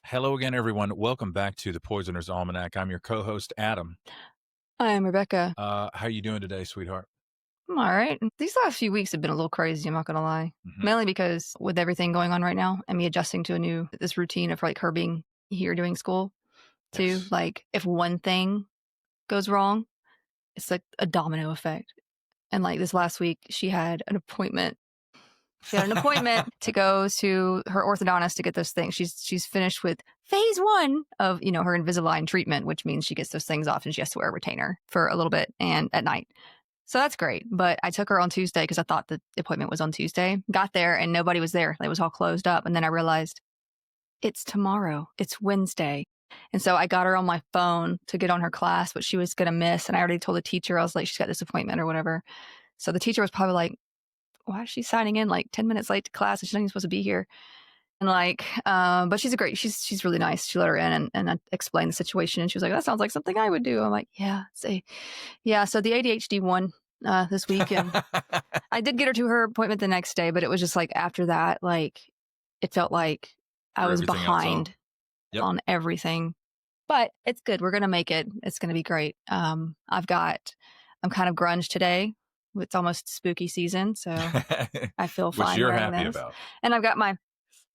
Hello again, everyone. Welcome back to the Poisoner's Almanac. I'm your co-host, Adam. I'm Rebecca. How you doing today, sweetheart? I'm all right. These last few weeks have been a little crazy, I'm not gonna lie. Hmm. Mainly because with everything going on right now and me adjusting to this routine of like her being here doing school too. Yes. Like if one thing goes wrong, it's like a domino effect. And like this last week, she had an appointment. She had an appointment to go to her orthodontist to get those things. She's finished with phase one of her Invisalign treatment, which means she gets those things off and she has to wear a retainer for a little bit and at night. So that's great. But I took her on Tuesday because I thought the appointment was on Tuesday. Got there and nobody was there. It was all closed up. And then I realized it's tomorrow. It's Wednesday. And so I got her on my phone to get on her class, but she was going to miss. And I already told the teacher, I was like, she's got this appointment or whatever. So the teacher was probably like, why is she signing in like 10 minutes late to class? And she's not even supposed to be here. And like, but she's really nice. She let her in and I explained the situation. And she was like, that sounds like something I would do. I'm like, yeah, yeah. So the ADHD one this week. And I did get her to her appointment the next day, but it was just like after that, like it felt like I For was everything else on. behind Yep. on everything. But it's good. We're going to make it. It's going to be great. I'm kind of grunge today. It's almost spooky season. So I feel Which fine you're wearing happy this. about. And I've got my,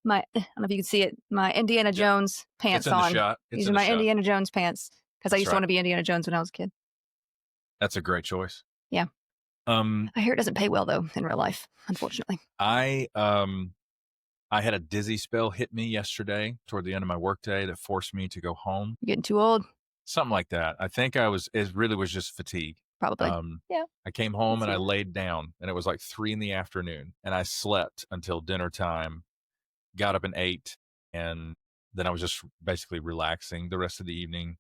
I don't know if you can see it, my Indiana Jones pants It's in the on. shot. It's These in are the my shot. Indiana Jones pants because I That's used to right. want to be Indiana Jones when I was a kid. That's a great choice. Yeah. Um, I hear it doesn't pay well though in real life, unfortunately. I had a dizzy spell hit me yesterday toward the end of my workday that forced me to go home. You're getting too old, Something like that. I think it really was just fatigue. probably. Yeah. I came home and I Yeah. laid down and it was like 3 PM and I slept until dinner time, got up and ate. And then I was just basically relaxing the rest of the evening,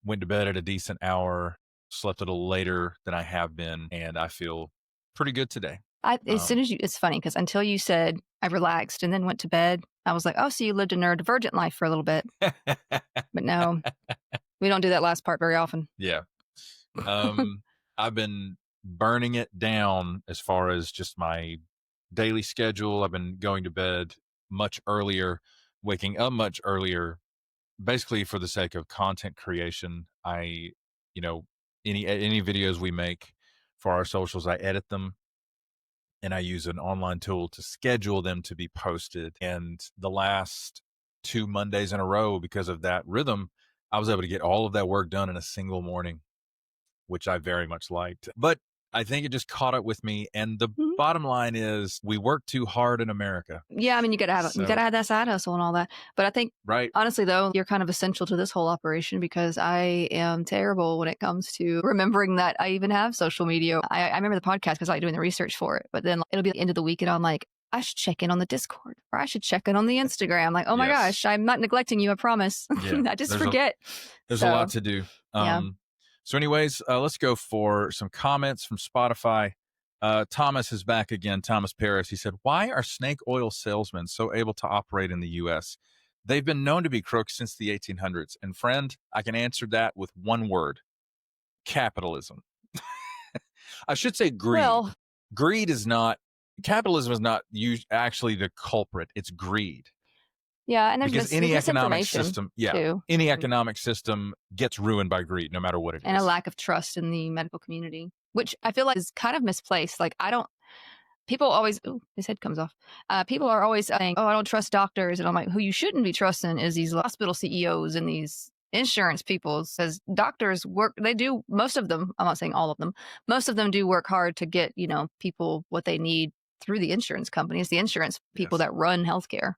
went to bed at a decent hour, slept a little later than I have been. And I feel pretty good today. As soon as it's funny because until you said I relaxed and then went to bed, I was like, oh, so you lived a neurodivergent life for a little bit. But no, we don't do that last part very often. Yeah. I've been burning it down as far as just my daily schedule. I've been going to bed much earlier, waking up much earlier, basically for the sake of content creation. You know, any videos we make for our socials, I edit them and I use an online tool to schedule them to be posted. And the last 2 Mondays in a row, because of that rhythm, I was able to get all of that work done in a single morning, which I very much liked. But I think it just caught up with me. And the Mhm. bottom line is we work too hard in America. Yeah, I mean, you gotta have that side hustle and all that. But I think Right. honestly, though, you're kind of essential to this whole operation because I am terrible when it comes to remembering that I even have social media. I remember the podcast because I like doing the research for it. But then it'll be the end of the week and I'm like, I should check in on the Discord or I should check in on the Instagram. Like, oh my Yes. gosh, I'm not neglecting you. I promise. Yeah. I just forget. There's a lot to do. Yeah. So anyways, let's go for some comments from Spotify. Thomas is back again. Thomas Paris. He said, why are snake oil salesmen so able to operate in the U.S.? They've been known to be crooks since the 1800s. And friend, I can answer that with one word: capitalism. I should say greed. Well, Capitalism is not actually the culprit. It's greed. yeah, and there's Because any economic misinformation system, too, any economic system gets ruined by greed, no matter what it is. and a lack of trust in the medical community, which I feel like is kind of misplaced. Like people always, ooh, his head comes off. People are always saying, oh, I don't trust doctors. And I'm like, who you shouldn't be trusting is these hospital CEOs and these insurance people. Says doctors work, they do, most of them, I'm not saying all of them, most of them do work hard to get, people what they need through the insurance companies, the insurance people Yes. that run healthcare.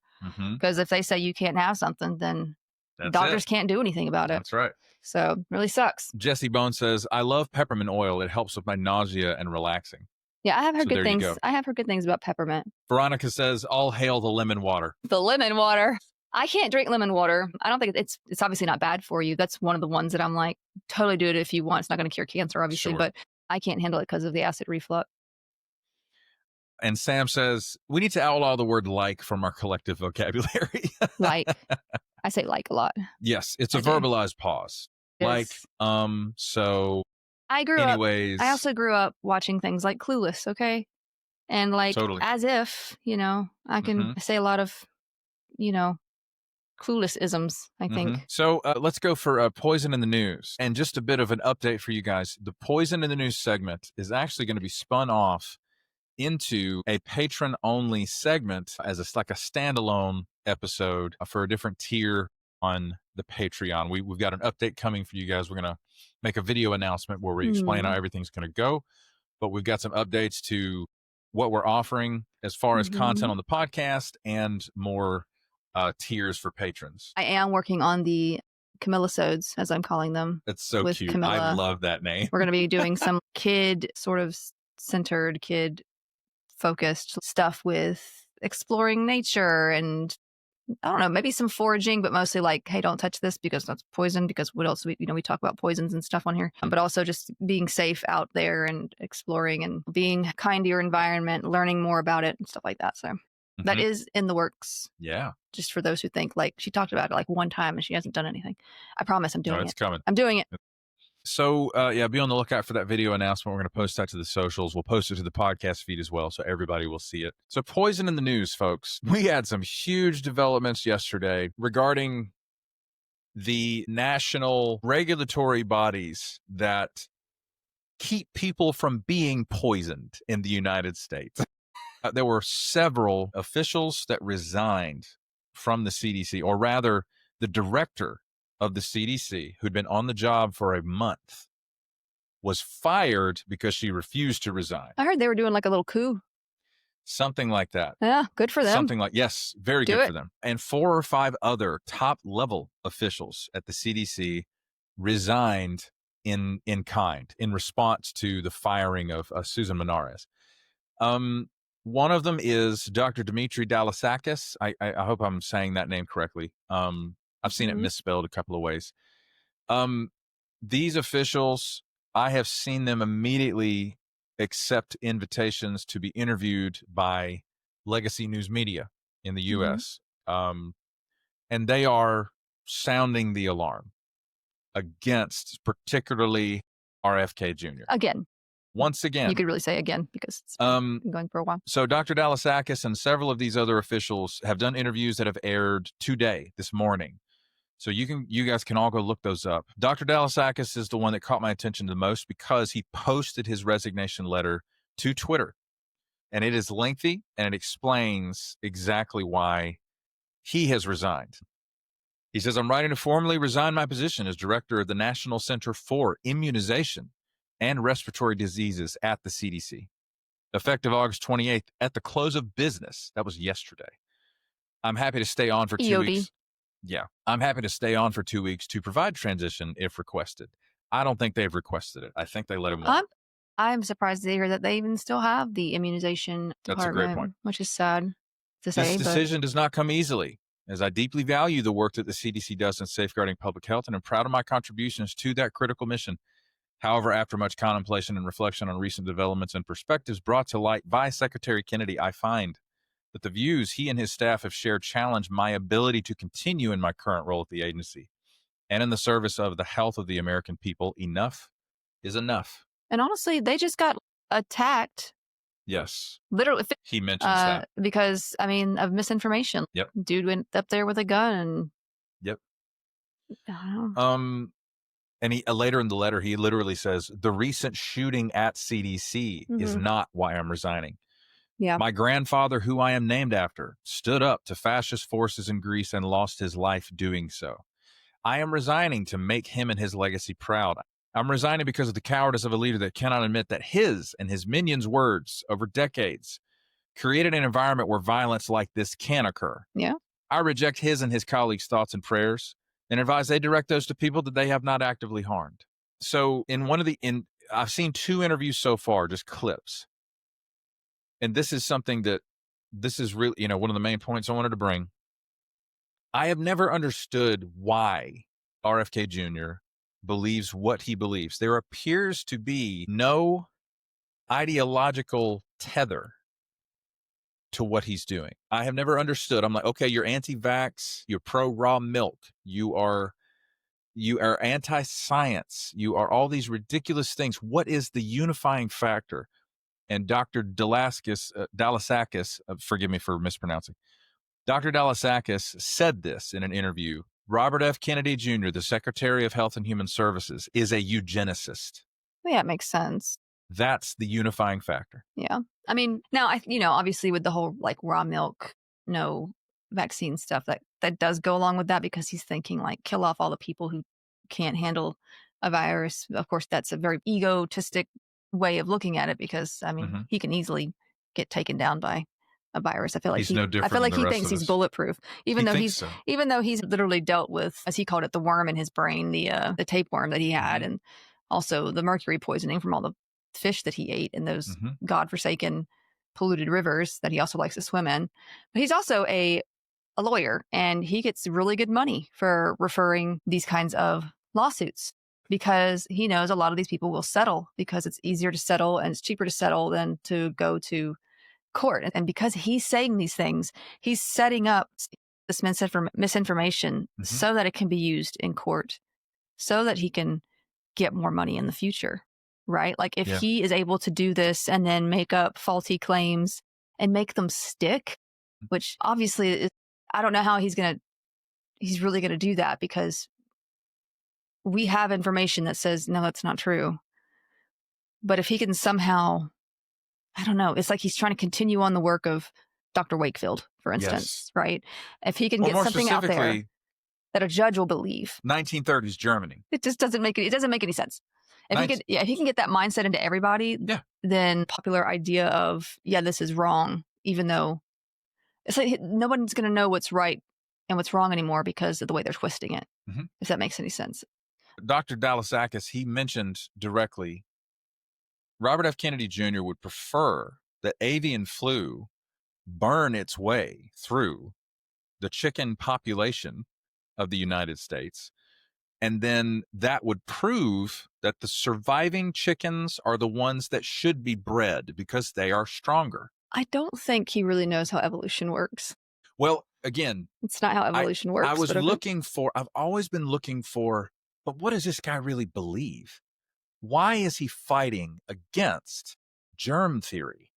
Because if they say you can't have something, then doctors can't do anything about it. That's right. So it really sucks. Jesse Bone says, I love peppermint oil. It helps with my nausea and relaxing. Yeah, I have heard So good there you things. go. I have heard good things about peppermint. Veronica says, all hail the lemon water. The lemon water. I can't drink lemon water. I don't think it's obviously not bad for you. That's one of the ones that I'm like, totally do it if you want. It's not going to cure cancer, obviously, Sure. but I can't handle it because of the acid reflux. And Sam says, we need to outlaw the word like from our collective vocabulary. Like, I say like a lot. Yes, it's a I do. verbalized pause. Like, Yes. so I grew up. anyways. I also grew up watching things like Clueless, okay? And like, Totally. as if, I can say a lot of, clueless isms, I think. So let's go for poison in the news. And just a bit of an update for you guys. The poison in the news segment is actually going to be spun off into a patron-only segment as like a standalone episode for a different tier on the Patreon. We've got an update coming for you guys. We're going to make a video announcement where we explain how everything's going to go. But we've got some updates to what we're offering as far as content on the podcast and more tiers for patrons. I am working on the Camillasodes, as I'm calling them. It's so with cute. Camilla. I love that name. We're going to be doing some kid sort of centered, kid focused stuff with exploring nature and I don't know, maybe some foraging, but mostly like, hey, don't touch this because that's poison. Because what else? We talk about poisons and stuff on here, but also just being safe out there and exploring and being kind to your environment, learning more about it and stuff like that. So that is in the works. Yeah. Just for those who think like she talked about it like one time and she hasn't done anything. I promise I'm doing it. It's coming. I'm doing it. So, yeah, be on the lookout for that video announcement. We're going to post that to the socials. We'll post it to the podcast feed as well, so everybody will see it. So, poison in the news, folks. We had some huge developments yesterday regarding the national regulatory bodies that keep people from being poisoned in the United States. There were several officials that resigned from the CDC, or rather, the director of the CDC, who'd been on the job for a month, was fired because she refused to resign. I heard they were doing like a little coup. Something like that. Yeah, good for them. Something like, yes, very good for them. And 4 or 5 other top level officials at the CDC resigned in kind in response to the firing of Susan Minares. One of them is Dr. Dimitri Dalasakis. I hope I'm saying that name correctly. I've seen it misspelled a couple of ways. These officials, I have seen them immediately accept invitations to be interviewed by legacy news media in the U.S. And they are sounding the alarm against particularly RFK Jr. Again. Once again. You could really say again because it's been going for a while. So Dr. Dalasakis and several of these other officials have done interviews that have aired today, this morning. So you guys can all go look those up. Dr. Dalasakis is the one that caught my attention the most because he posted his resignation letter to Twitter. And it is lengthy and it explains exactly why he has resigned. He says, I'm writing to formally resign my position as director of the National Center for Immunization and Respiratory Diseases at the CDC. Effective August 28th at the close of business. That was yesterday. I'm happy to stay on for 2 weeks. Yeah, I'm happy to stay on for 2 weeks to provide transition if requested. I don't think they've requested it. I think they let him walk. I'm surprised to hear that they even still have the immunization department. That's a great point. Which is sad to say. This decision does not come easily, as I deeply value the work that the CDC does in safeguarding public health, and I'm proud of my contributions to that critical mission. However, after much contemplation and reflection on recent developments and perspectives brought to light by Secretary Kennedy, I find that the views he and his staff have shared challenge my ability to continue in my current role at the agency and in the service of the health of the American people. Enough is enough. And honestly, they just got attacked. Yes. Literally. He mentions that. Because, I mean, of misinformation. Yep. Dude went up there with a gun and... Yep. I don't know. And he later in the letter, he literally says, the recent shooting at CDC is not why I'm resigning. Yeah. My grandfather, who I am named after, stood up to fascist forces in Greece and lost his life doing so. I am resigning to make him and his legacy proud. I'm resigning because of the cowardice of a leader that cannot admit that his and his minions' words over decades created an environment where violence like this can occur. Yeah. I reject his and his colleagues' thoughts and prayers and advise they direct those to people that they have not actively harmed. So I've seen 2 interviews so far, just clips. And this is something this is really, one of the main points I wanted to bring. I have never understood why RFK Jr. believes what he believes. There appears to be no ideological tether to what he's doing. I have never understood. I'm like, okay, you're anti-vax, you're pro-raw milk, you are anti-science, you are all these ridiculous things. What is the unifying factor? And Dr. Dalasakis, forgive me for mispronouncing, Dr. Dalasakis said this in an interview. Robert F. Kennedy Jr., the Secretary of Health and Human Services, is a eugenicist. Yeah, it makes sense. That's the unifying factor. Yeah. I mean, now, obviously with the whole like raw milk, no vaccine stuff, that does go along with that because he's thinking like kill off all the people who can't handle a virus. Of course, that's a very egotistic way of looking at it because, I mean, he can easily get taken down by a virus. I feel like he's no different. I feel like than the he rest thinks of he's us. bulletproof, even So. though he's literally dealt with, as he called it, the worm in his brain, the tapeworm that he had, and also the mercury poisoning from all the fish that he ate in those godforsaken polluted rivers that he also likes to swim in. But he's also a lawyer, and he gets really good money for referring these kinds of lawsuits because he knows a lot of these people will settle because it's easier to settle and it's cheaper to settle than to go to court. And because he's saying these things, he's setting up this misinformation so that it can be used in court, so that he can get more money in the future, right? Like if he is able to do this and then make up faulty claims and make them stick, which obviously I don't know how he's really going to do that because we have information that says, no, that's not true. But if he can somehow, I don't know, it's like he's trying to continue on the work of Dr. Wakefield, for instance, right? If he can get something out there that a judge will believe. 1930s Germany. It just doesn't make any sense. If he can get that mindset into everybody, then popular idea of, this is wrong, even though it's like nobody's going to know what's right and what's wrong anymore because of the way they're twisting it, if that makes any sense. Dr. Dalasakis, he mentioned directly, Robert F. Kennedy Jr. would prefer that avian flu burn its way through the chicken population of the United States. And then that would prove that the surviving chickens are the ones that should be bred because they are stronger. I don't think he really knows how evolution works. Well, again, it's not how evolution works. I've always been looking for, but what does this guy really believe? Why is he fighting against germ theory?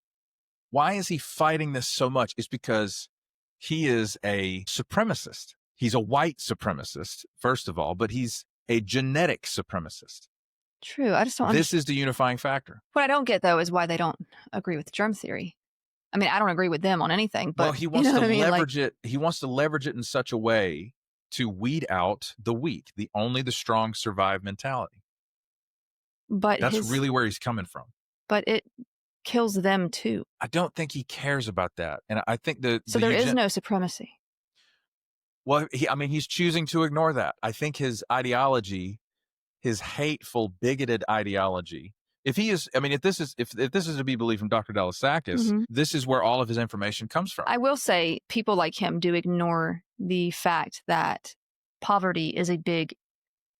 Why is he fighting this so much? It's because he is a supremacist. He's a white supremacist, first of all, but he's a genetic supremacist. True. I just don't This is the unifying factor. What I don't get, though, is why they don't agree with germ theory. I mean, I don't agree with them on anything, but he wants to leverage it. He wants to leverage it in such a way to weed out the weak, only the strong survive mentality. But that's really where he's coming from. But it kills them too. I don't think he cares about that. And I think there is no supremacy. Well, he's choosing to ignore that. I think his ideology, his hateful, bigoted ideology, if this is to be believed from Dr. Dalasakis, this is where all of his information comes from. I will say people like him do ignore the fact that poverty is a big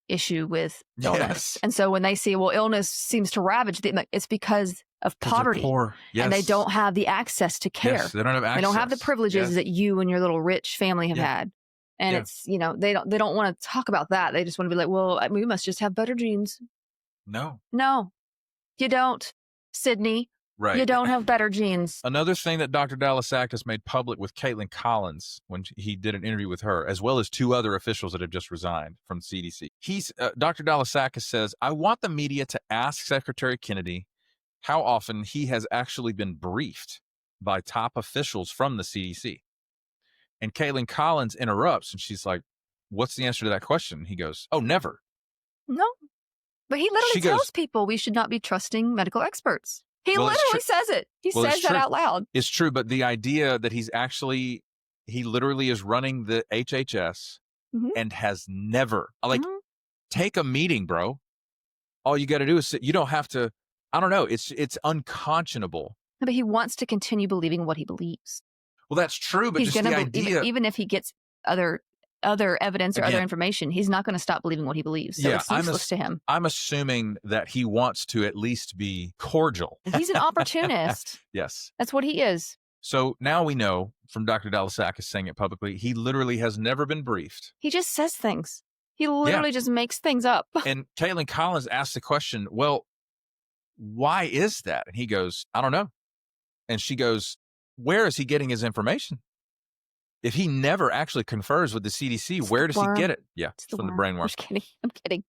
issue with illness. Yes. And so when they see, illness seems to ravage them, it's because of poverty. Poor. Yes. And they don't have the access to care. Yes, they don't have access. They don't have the privileges that you and your little rich family have had. And it's, they don't want to talk about that. They just want to be like, we must just have better genes. No, you don't, Sydney. Right. You don't have better genes. Another thing that Dr. Dalasakis made public with Caitlin Collins when he did an interview with her, as well as two other officials that have just resigned from CDC. Dr. Dalasakis says, I want the media to ask Secretary Kennedy how often he has actually been briefed by top officials from the CDC. And Caitlin Collins interrupts and she's like, what's the answer to that question? He goes, oh, never. No. But he literally tells people we should not be trusting medical experts. He literally says it. He says that out loud. It's true. But the idea that he literally is running the HHS and has never, take a meeting, bro. All you got to do is you don't have to, I don't know. It's unconscionable. But he wants to continue believing what he believes. Well, that's true. But he's just the idea. Even if he gets other evidence or other information, he's not going to stop believing what he believes. So it's useless to him. I'm assuming that he wants to at least be cordial. He's an opportunist. Yes. That's what he is. So now we know from Dr. Dalasakis saying it publicly, he literally has never been briefed. He just says things. He literally just makes things up. And Caitlin Collins asked the question, well, why is that? And he goes, I don't know. And she goes, where is he getting his information? if he never actually confers with the CDC, It's where the does he worm. get it? Yeah, It's it's the from the worm. brain I'm worm. just kidding. I'm kidding.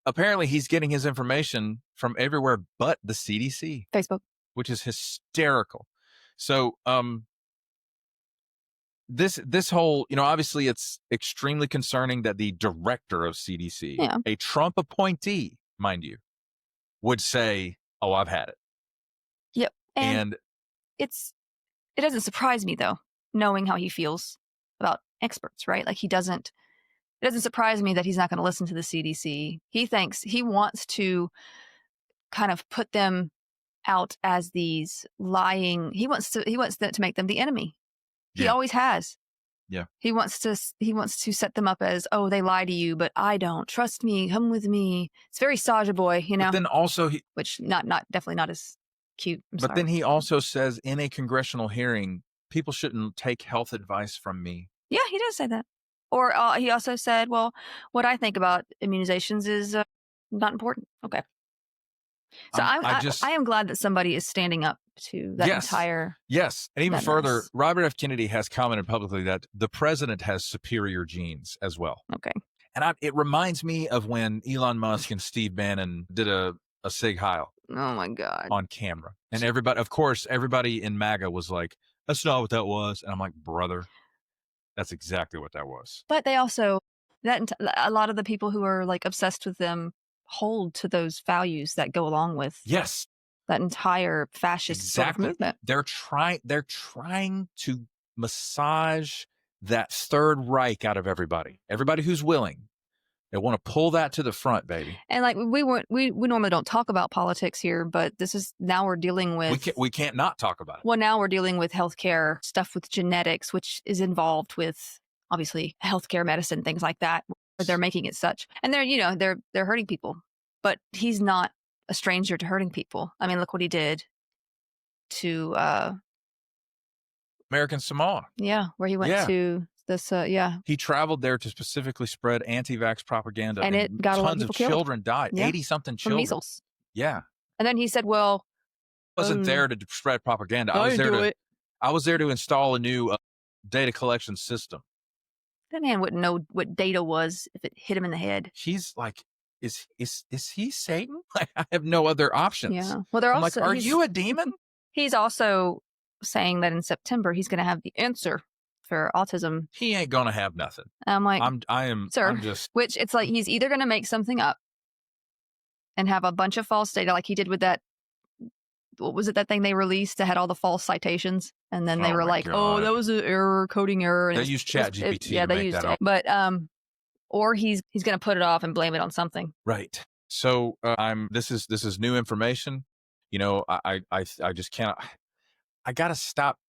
Apparently, he's getting his information from everywhere but the CDC, Facebook. which is hysterical. So, this whole, obviously it's extremely concerning that the director of CDC, Yeah. a Trump appointee, mind you, would say, "Oh, I've had it." Yep. And it doesn't surprise me though, knowing how he feels about experts, right? Like it doesn't surprise me that he's not going to listen to the CDC. He wants to kind of put them out as these lying. He wants to make them the enemy. He always has. Yeah. He wants to set them up as, oh, they lie to you, but I don't. Trust me, come with me. It's very Saja Boy, But then also which definitely not as cute. Then he also says in a congressional hearing, people shouldn't take health advice from me. Yeah, he does say that. Or he also said, well, what I think about immunizations is not important. Okay. So I am glad that somebody is standing up to that entire. Yes. And even further, Robert F. Kennedy has commented publicly that the president has superior genes as well. Okay. And it reminds me of when Elon Musk and Steve Bannon did a Sig Heil. Oh my God. On camera. And everybody in MAGA was like, that's not what that was. And I'm like, brother, that's exactly what that was. But they also, a lot of the people who are like obsessed with them hold to those values that go along with that entire fascist sort of movement. They're trying to massage that Third Reich out of everybody who's willing. They want to pull that to the front, baby. And like we normally don't talk about politics here, but now we're dealing with. We can't not talk about it. Well, now we're dealing with healthcare stuff with genetics, which is involved with obviously healthcare, medicine, things like that. They're making it such, and they're hurting people. But he's not a stranger to hurting people. I mean, look what he did to American Samoa. Yeah, where he went to this. He traveled there to specifically spread anti-vax propaganda, and it got tons of children died. 80-something children from measles. Yeah, and then he said, "Well, I wasn't there to spread propaganda. I was there to install a new data collection system." That man wouldn't know what data was if it hit him in the head. He's like, is he Satan? I have no other options. Yeah. Well, they're also like, are you a demon? He's also saying that in September he's going to have the answer for autism. He ain't going to have nothing. I'm like, sir, I'm just, which it's like he's either going to make something up and have a bunch of false data, like he did with that. What was it, that thing they released that had all the false citations? And then they were like, God. Oh, that was an error, coding error. And they used ChatGPT. Yeah, they used it. But, or he's going to put it off and blame it on something. Right. So this is new information. I just cannot, I got to stop.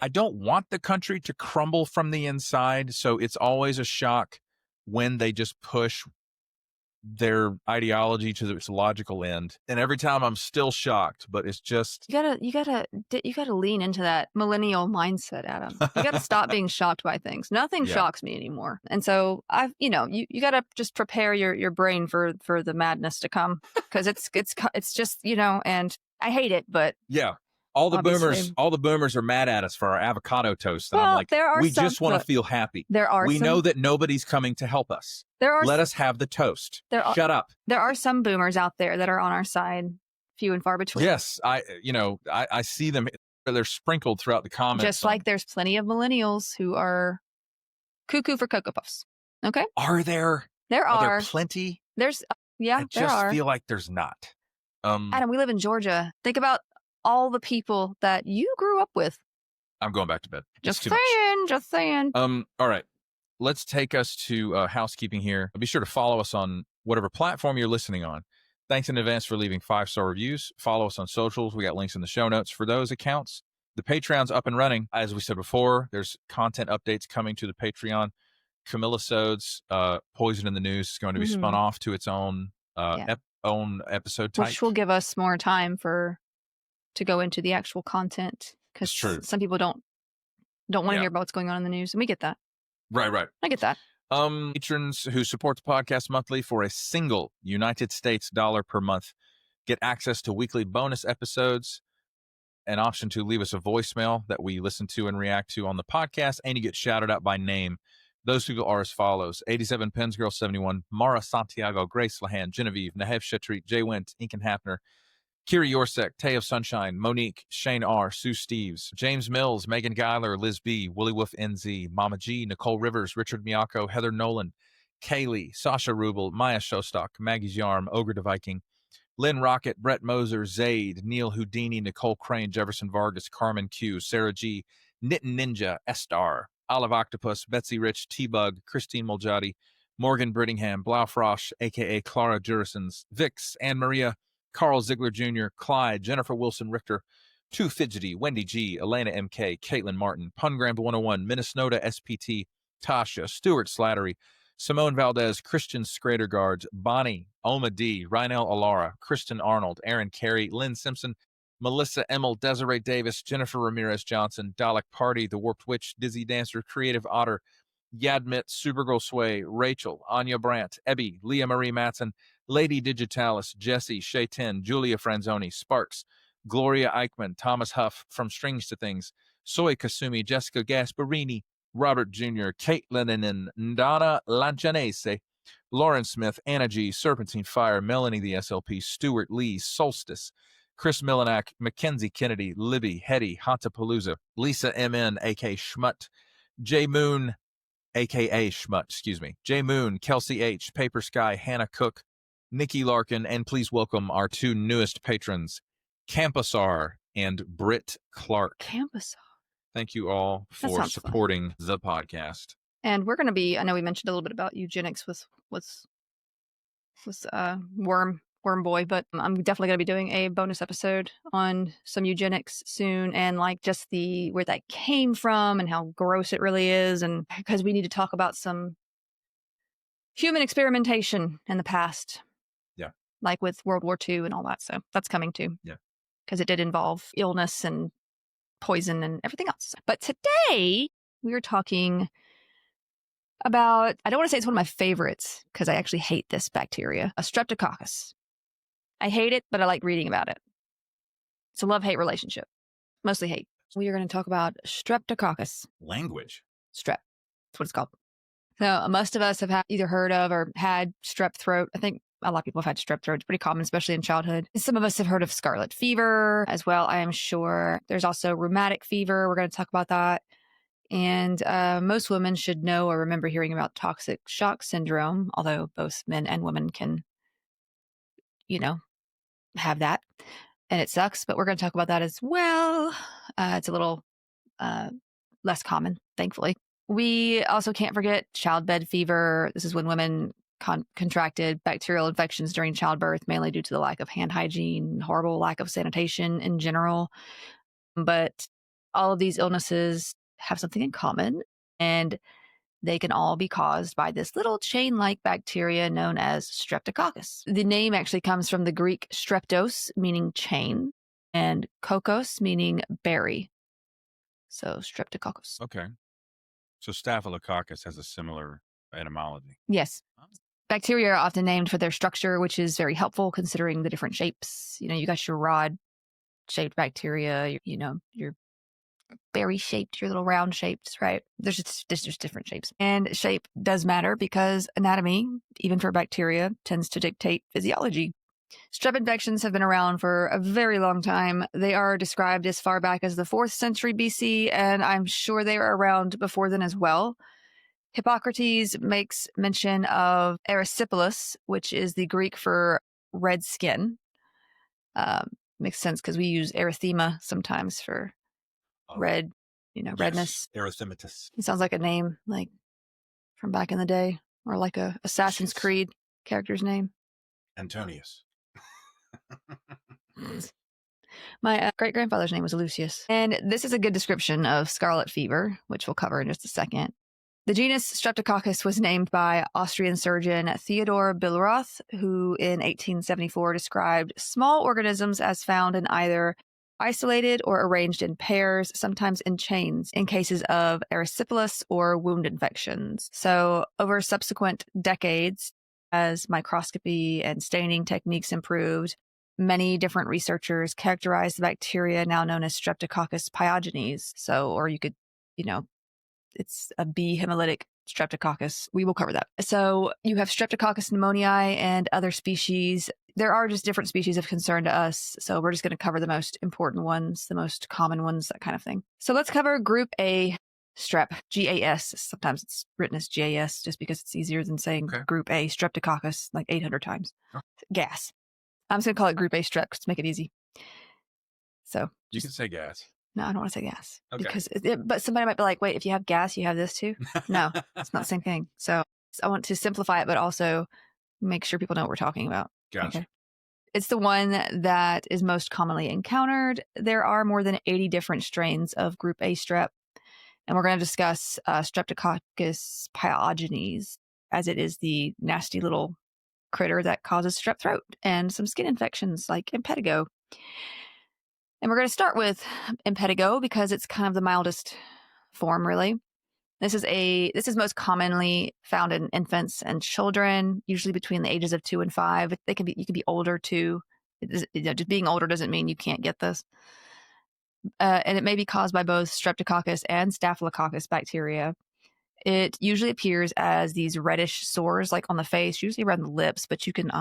I don't want the country to crumble from the inside. So it's always a shock when they just push their ideology to its logical end, and every time I'm still shocked. But it's just you gotta lean into that millennial mindset, Adam. You gotta stop being shocked by things. Nothing shocks me anymore, and so you gotta just prepare your brain for the madness to come, because it's just and I hate it, but all the boomers are mad at us for our avocado toast. And I'm like, we just want to feel happy. We know that nobody's coming to help us. Let us have the toast. Shut up. There are some boomers out there that are on our side, few and far between. Yes, I see them. They're sprinkled throughout the comments. Just like there's plenty of millennials who are cuckoo for Cocoa Puffs. Okay. Are there? Are there plenty? There's I just feel like there's not. Adam, we live in Georgia. Think about all the people that you grew up with. I'm going back to bed. Just saying. All right. Let's take us to housekeeping here. Be sure to follow us on whatever platform you're listening on. Thanks in advance for leaving 5-star reviews. Follow us on socials. We got links in the show notes for those accounts. The Patreon's up and running. As we said before, there's content updates coming to the Patreon. Camillasodes, Poison in the News is going to be spun off to its own own episode type. Which will give us more time to go into the actual content, because some people don't want to hear about what's going on in the news, and we get that. Right. I get that. Patrons who support the podcast monthly for a single United States dollar per month get access to weekly bonus episodes an option to leave us a voicemail that we listen to and react to on the podcast, and you get shouted out by name. Those people are as follows: 87 Pens Girl 71, Mara Santiago, Grace Lahan, Genevieve, Nahev Shetreat, Jay Went, Incan Hafner, Kiri Yorsek, Tay of Sunshine, Monique, Shane R., Sue Steves, James Mills, Megan Geiler, Liz B., Willie Wolf NZ, Mama G, Nicole Rivers, Richard Miyako, Heather Nolan, Kaylee, Sasha Rubel, Maya Shostak, Maggie's Yarm, Ogre the Viking, Lynn Rocket, Brett Moser, Zaid, Neil Houdini, Nicole Crane, Jefferson Vargas, Carmen Q, Sarah G, Knittin Ninja, Estar, Olive Octopus, Betsy Rich, T-Bug, Christine Moljadi, Morgan Brittingham, Blaufrosch, a.k.a. Clara Jurisons, Vix, Anne Maria, Carl Ziegler Jr., Clyde, Jennifer Wilson Richter, Too Fidgety, Wendy G, Elena MK, Caitlin Martin, Pungram 101, Minnesota SPT, Tasha, Stuart Slattery, Simone Valdez, Christian Schradergaards, Bonnie, Oma D, Rynel Alara, Kristen Arnold, Aaron Carey, Lynn Simpson, Melissa Emmel, Desiree Davis, Jennifer Ramirez Johnson, Dalek Party, The Warped Witch, Dizzy Dancer, Creative Otter, Yadmit, Supergirl Sway, Rachel, Anya Brandt, Ebby, Leah Marie Matson, Lady Digitalis, Jesse, Shay 10, Julia Franzoni, Sparks, Gloria Eichmann, Thomas Huff, From Strings to Things, Soy Kasumi, Jessica Gasparini, Robert Jr., Caitlin and Ndana Lanjanese, Lauren Smith, Anna G, Serpentine Fire, Melanie the SLP, Stuart Lee, Solstice, Chris Milanak, Mackenzie Kennedy, Libby, Hetty, Hantapalooza, Lisa MN, a.k. Schmutt, J Moon, a.k.a. Schmutt, J Moon, Kelsey H, Paper Sky, Hannah Cook, Nikki Larkin, and please welcome our two newest patrons, Campusar and Britt Clark. Campus. Thank you all for supporting the podcast. And we're going to be, I know we mentioned a little bit about eugenics with Worm Boy, but I'm definitely going to be doing a bonus episode on some eugenics soon, and like just where that came from and how gross it really is, and because we need to talk about some human experimentation in the past. Yeah. Like with World War II and all that. So that's coming too. Yeah. Because it did involve illness and poison and everything else. But today we are talking about, I don't want to say it's one of my favorites because I actually hate this bacteria, a Streptococcus. I hate it, but I like reading about it. It's a love-hate relationship. Mostly hate. We are going to talk about Streptococcus. Language. Strep. That's what it's called. So most of us have either heard of or had strep throat. I think a lot of people have had strep throat. It's pretty common, especially in childhood. Some of us have heard of scarlet fever as well, I am sure. There's also rheumatic fever. We're going to talk about that. And most women should know or remember hearing about toxic shock syndrome, although both men and women can, have that. And it sucks, but we're going to talk about that as well. It's a little less common, thankfully. We also can't forget childbed fever. This is when women contracted bacterial infections during childbirth, mainly due to the lack of hand hygiene, horrible lack of sanitation in general. But all of these illnesses have something in common, and they can all be caused by this little chain-like bacteria known as Streptococcus. The name actually comes from the Greek streptos, meaning chain, and kokos, meaning berry. So Streptococcus. Okay. So Staphylococcus has a similar etymology. Yes. Bacteria are often named for their structure, which is very helpful considering the different shapes. You got your rod-shaped bacteria, your berry-shaped, your little round-shaped, right? There's just different shapes. And shape does matter because anatomy, even for bacteria, tends to dictate physiology. Strep infections have been around for a very long time. They are described as far back as the 4th century BC, and I'm sure they were around before then as well. Hippocrates makes mention of erysipelas, which is the Greek for red skin. Makes sense because we use erythema sometimes for red, redness. Erythematous. It sounds like a name like from back in the day, or like a Assassin's Creed character's name. Antonius. My great-grandfather's name was Lucius. And this is a good description of scarlet fever, which we'll cover in just a second. The genus Streptococcus was named by Austrian surgeon Theodor Billroth, who in 1874 described small organisms as found in either isolated or arranged in pairs, sometimes in chains, in cases of erysipelas or wound infections. So over subsequent decades, as microscopy and staining techniques improved, Many different researchers characterize the bacteria now known as Streptococcus pyogenes. So, or you could, it's a B hemolytic Streptococcus. We will cover that. So you have Streptococcus pneumoniae and other species. There are just different species of concern to us. So we're just going to cover the most important ones, the most common ones, that kind of thing. So let's cover Group A Strep, GAS. Sometimes it's written as GAS just because it's easier than saying Group A Streptococcus like 800 times. Gas. I'm just going to call it Group A Strep to make it easy. So you can say gas. No, I don't want to say gas. Okay. Because but somebody might be like, wait, if you have gas, you have this too? No, it's not the same thing. So I want to simplify it, but also make sure people know what we're talking about. Gotcha. Okay. It's the one that is most commonly encountered. There are more than 80 different strains of Group A strep, and we're going to discuss Streptococcus pyogenes, as it is the nasty little critter that causes strep throat and some skin infections like impetigo. And we're going to start with impetigo because it's kind of the mildest form, really. This is most commonly found in infants and children, usually between the ages of 2 and 5. You can be older too. Just being older doesn't mean you can't get this. And it may be caused by both Streptococcus and Staphylococcus bacteria. It usually appears as these reddish sores, like on the face, usually around the lips, but you can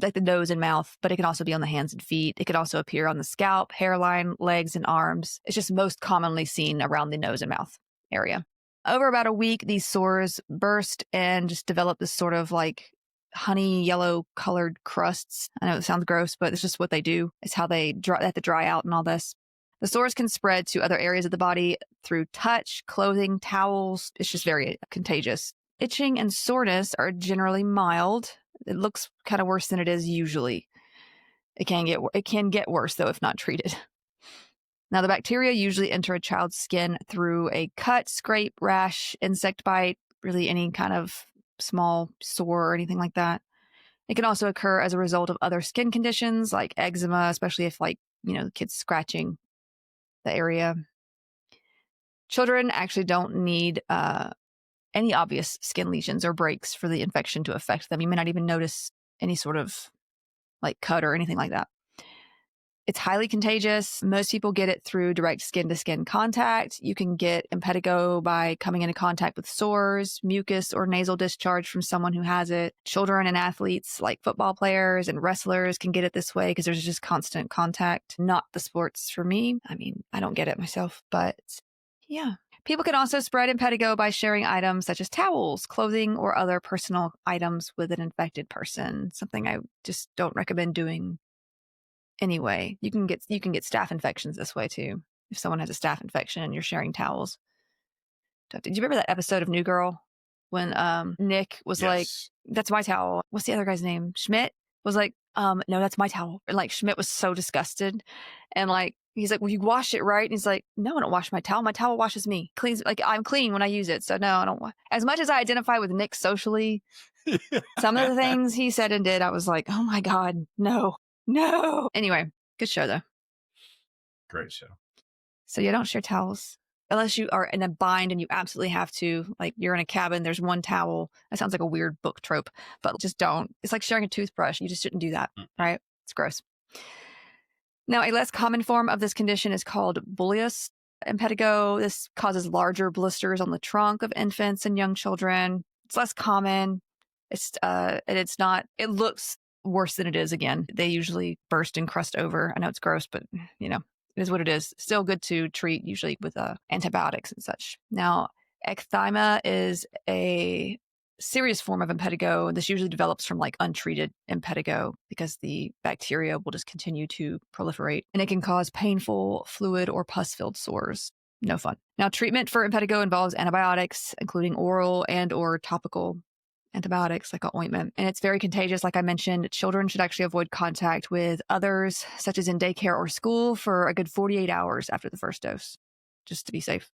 like the nose and mouth, but it can also be on the hands and feet. It could also appear on the scalp, hairline, legs, and arms. It's just most commonly seen around the nose and mouth area. Over about a week, these sores burst and just develop this sort of like honey yellow colored crusts. I know it sounds gross, but it's just what they do. It's how they have to dry out and all this. The sores can spread to other areas of the body through touch, clothing, towels. It's just very contagious. Itching and soreness are generally mild. It looks kind of worse than it is usually. It can get worse though if not treated. Now the bacteria usually enter a child's skin through a cut, scrape, rash, insect bite, really any kind of small sore or anything like that. It can also occur as a result of other skin conditions like eczema, especially if the kid's scratching the area. Children actually don't need any obvious skin lesions or breaks for the infection to affect them. You may not even notice any sort of cut or anything like that. It's highly contagious. Most people get it through direct skin-to-skin contact. You can get impetigo by coming into contact with sores, mucus, or nasal discharge from someone who has it. Children and athletes like football players and wrestlers can get it this way because there's just constant contact. Not the sports for me. I mean, I don't get it myself, but yeah. People can also spread impetigo by sharing items such as towels, clothing, or other personal items with an infected person. Something I just don't recommend doing anyway. You can get staph infections this way too. If someone has a staph infection and you're sharing towels. Did you remember that episode of New Girl when Nick was like, "That's my towel." What's the other guy's name? Schmidt was like, "No, that's my towel." And Schmidt was so disgusted, and he's like, "Well, you wash it, right?" And he's like, "No, I don't wash my towel. My towel washes me. Cleans. I'm clean when I use it. So no, I don't." As much as I identify with Nick socially, some of the things he said and did, I was like, "Oh my God, no." Anyway, good show though. Great show. So you don't share towels unless you are in a bind and you absolutely have to. You're in a cabin, there's one towel. That sounds like a weird book trope, but just don't. It's like sharing a toothbrush. You just shouldn't do that, right? It's gross. Now, a less common form of this condition is called bullous impetigo. This causes larger blisters on the trunk of infants and young children. It's less common. It looks worse than it is. Again, they usually burst and crust over. I know it's gross, but it is what it is. Still good to treat usually with antibiotics and such. Now, ecthyma is a serious form of impetigo. This usually develops from untreated impetigo because the bacteria will just continue to proliferate, and it can cause painful fluid or pus-filled sores. No fun. Now, treatment for impetigo involves antibiotics, including oral and or topical antibiotics like ointment. And it's very contagious. Like I mentioned, children should actually avoid contact with others, such as in daycare or school, for a good 48 hours after the first dose, just to be safe.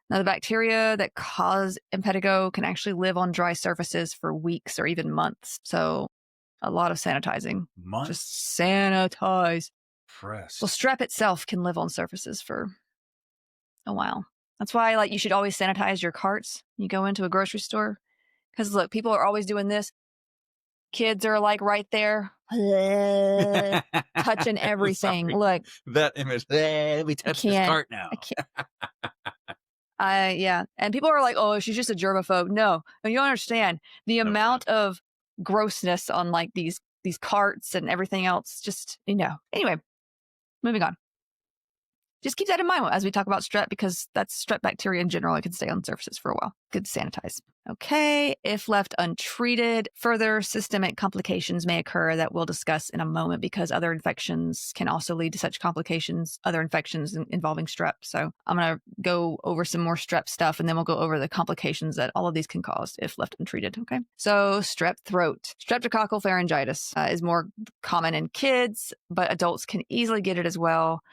Now, the bacteria that cause impetigo can actually live on dry surfaces for weeks or even months. So a lot of sanitizing. Months? Just sanitize. Press. Well, strep itself can live on surfaces for a while. That's why you should always sanitize your carts when you go into a grocery store. Because look, people are always doing this. Kids are like right there, touching everything. Look, that image. Let me touch this cart now. I can't. Yeah. And people are like, oh, she's just a germaphobe. No, you don't understand the amount of grossness on like these carts and everything else. Just, anyway, moving on. Just keep that in mind as we talk about strep, because that's strep bacteria in general. It can stay on surfaces for a while. Good to sanitize. Okay. If left untreated, further systemic complications may occur that we'll discuss in a moment, because other infections can also lead to such complications, other infections involving strep. So I'm going to go over some more strep stuff, and then we'll go over the complications that all of these can cause if left untreated. Okay. So strep throat. Streptococcal pharyngitis is more common in kids, but adults can easily get it as well.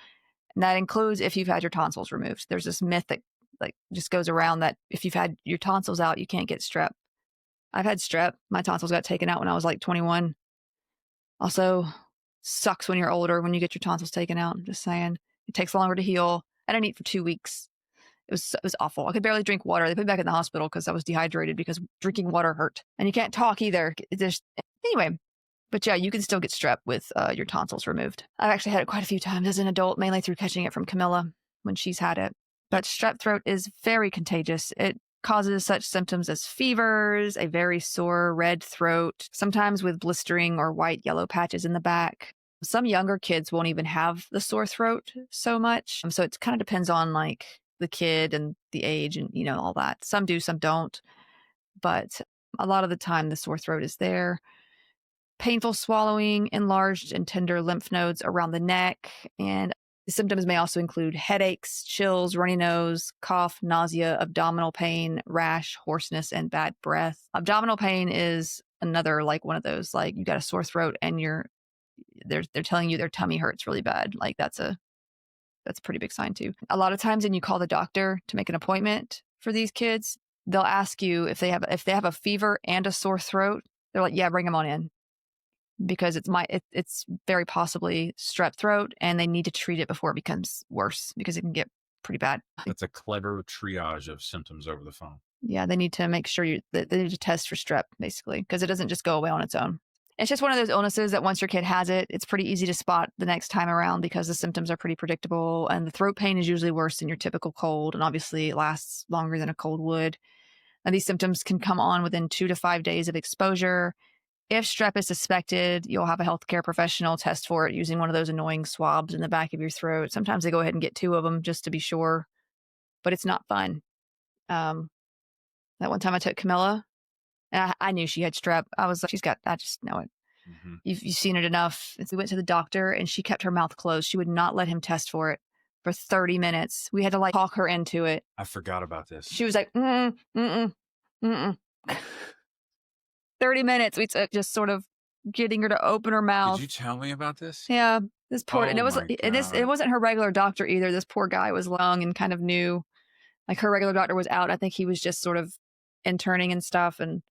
And that includes if you've had your tonsils removed. There's this myth that like just goes around that if you've had your tonsils out, you can't get strep. I've had strep. My tonsils got taken out when I was like 21. Also, sucks when you're older when you get your tonsils taken out. I'm just saying. It takes longer to heal. I didn't eat for 2 weeks. It was awful. I could barely drink water. They put me back in the hospital because I was dehydrated because drinking water hurt. And you can't talk either. Anyway. But yeah, you can still get strep with your tonsils removed. I've actually had it quite a few times as an adult, mainly through catching it from Camilla when she's had it. But strep throat is very contagious. It causes such symptoms as fevers, a very sore red throat, sometimes with blistering or white yellow patches in the back. Some younger kids won't even have the sore throat so much. So it kind of depends on like the kid and the age and, all that. Some do, some don't. But a lot of the time the sore throat is there. Painful swallowing, enlarged and tender lymph nodes around the neck, and the symptoms may also include headaches, chills, runny nose, cough, nausea, abdominal pain, rash, hoarseness, and bad breath. Abdominal pain is another like one of those like you got a sore throat and they're telling you their tummy hurts really bad. Like that's a pretty big sign too. A lot of times when you call the doctor to make an appointment for these kids, they'll ask you if they have a fever and a sore throat. They're like, yeah, bring them on in. Because it's very possibly strep throat, and they need to treat it before it becomes worse because it can get pretty bad. That's a clever triage of symptoms over the phone. Yeah, they need to make sure they need to test for strep basically, because it doesn't just go away on its own. It's just one of those illnesses that once your kid has it, it's pretty easy to spot the next time around because the symptoms are pretty predictable, and the throat pain is usually worse than your typical cold, and obviously it lasts longer than a cold would. And these symptoms can come on within 2 to 5 days of exposure. If strep is suspected, you'll have a healthcare professional test for it using one of those annoying swabs in the back of your throat. Sometimes they go ahead and get 2 of them just to be sure, but it's not fun. That one time I took Camilla, and I knew she had strep. I was like, I just know it. Mm-hmm. You've seen it enough. And so we went to the doctor, and she kept her mouth closed. She would not let him test for it for 30 minutes. We had to like talk her into it. I forgot about this. She was like, 30 minutes we took just sort of getting her to open her mouth. Did you tell me about this? Yeah, this poor, and it wasn't her regular doctor either. This poor guy was young and kind of new. Like her regular doctor was out. I think he was just sort of interning and stuff and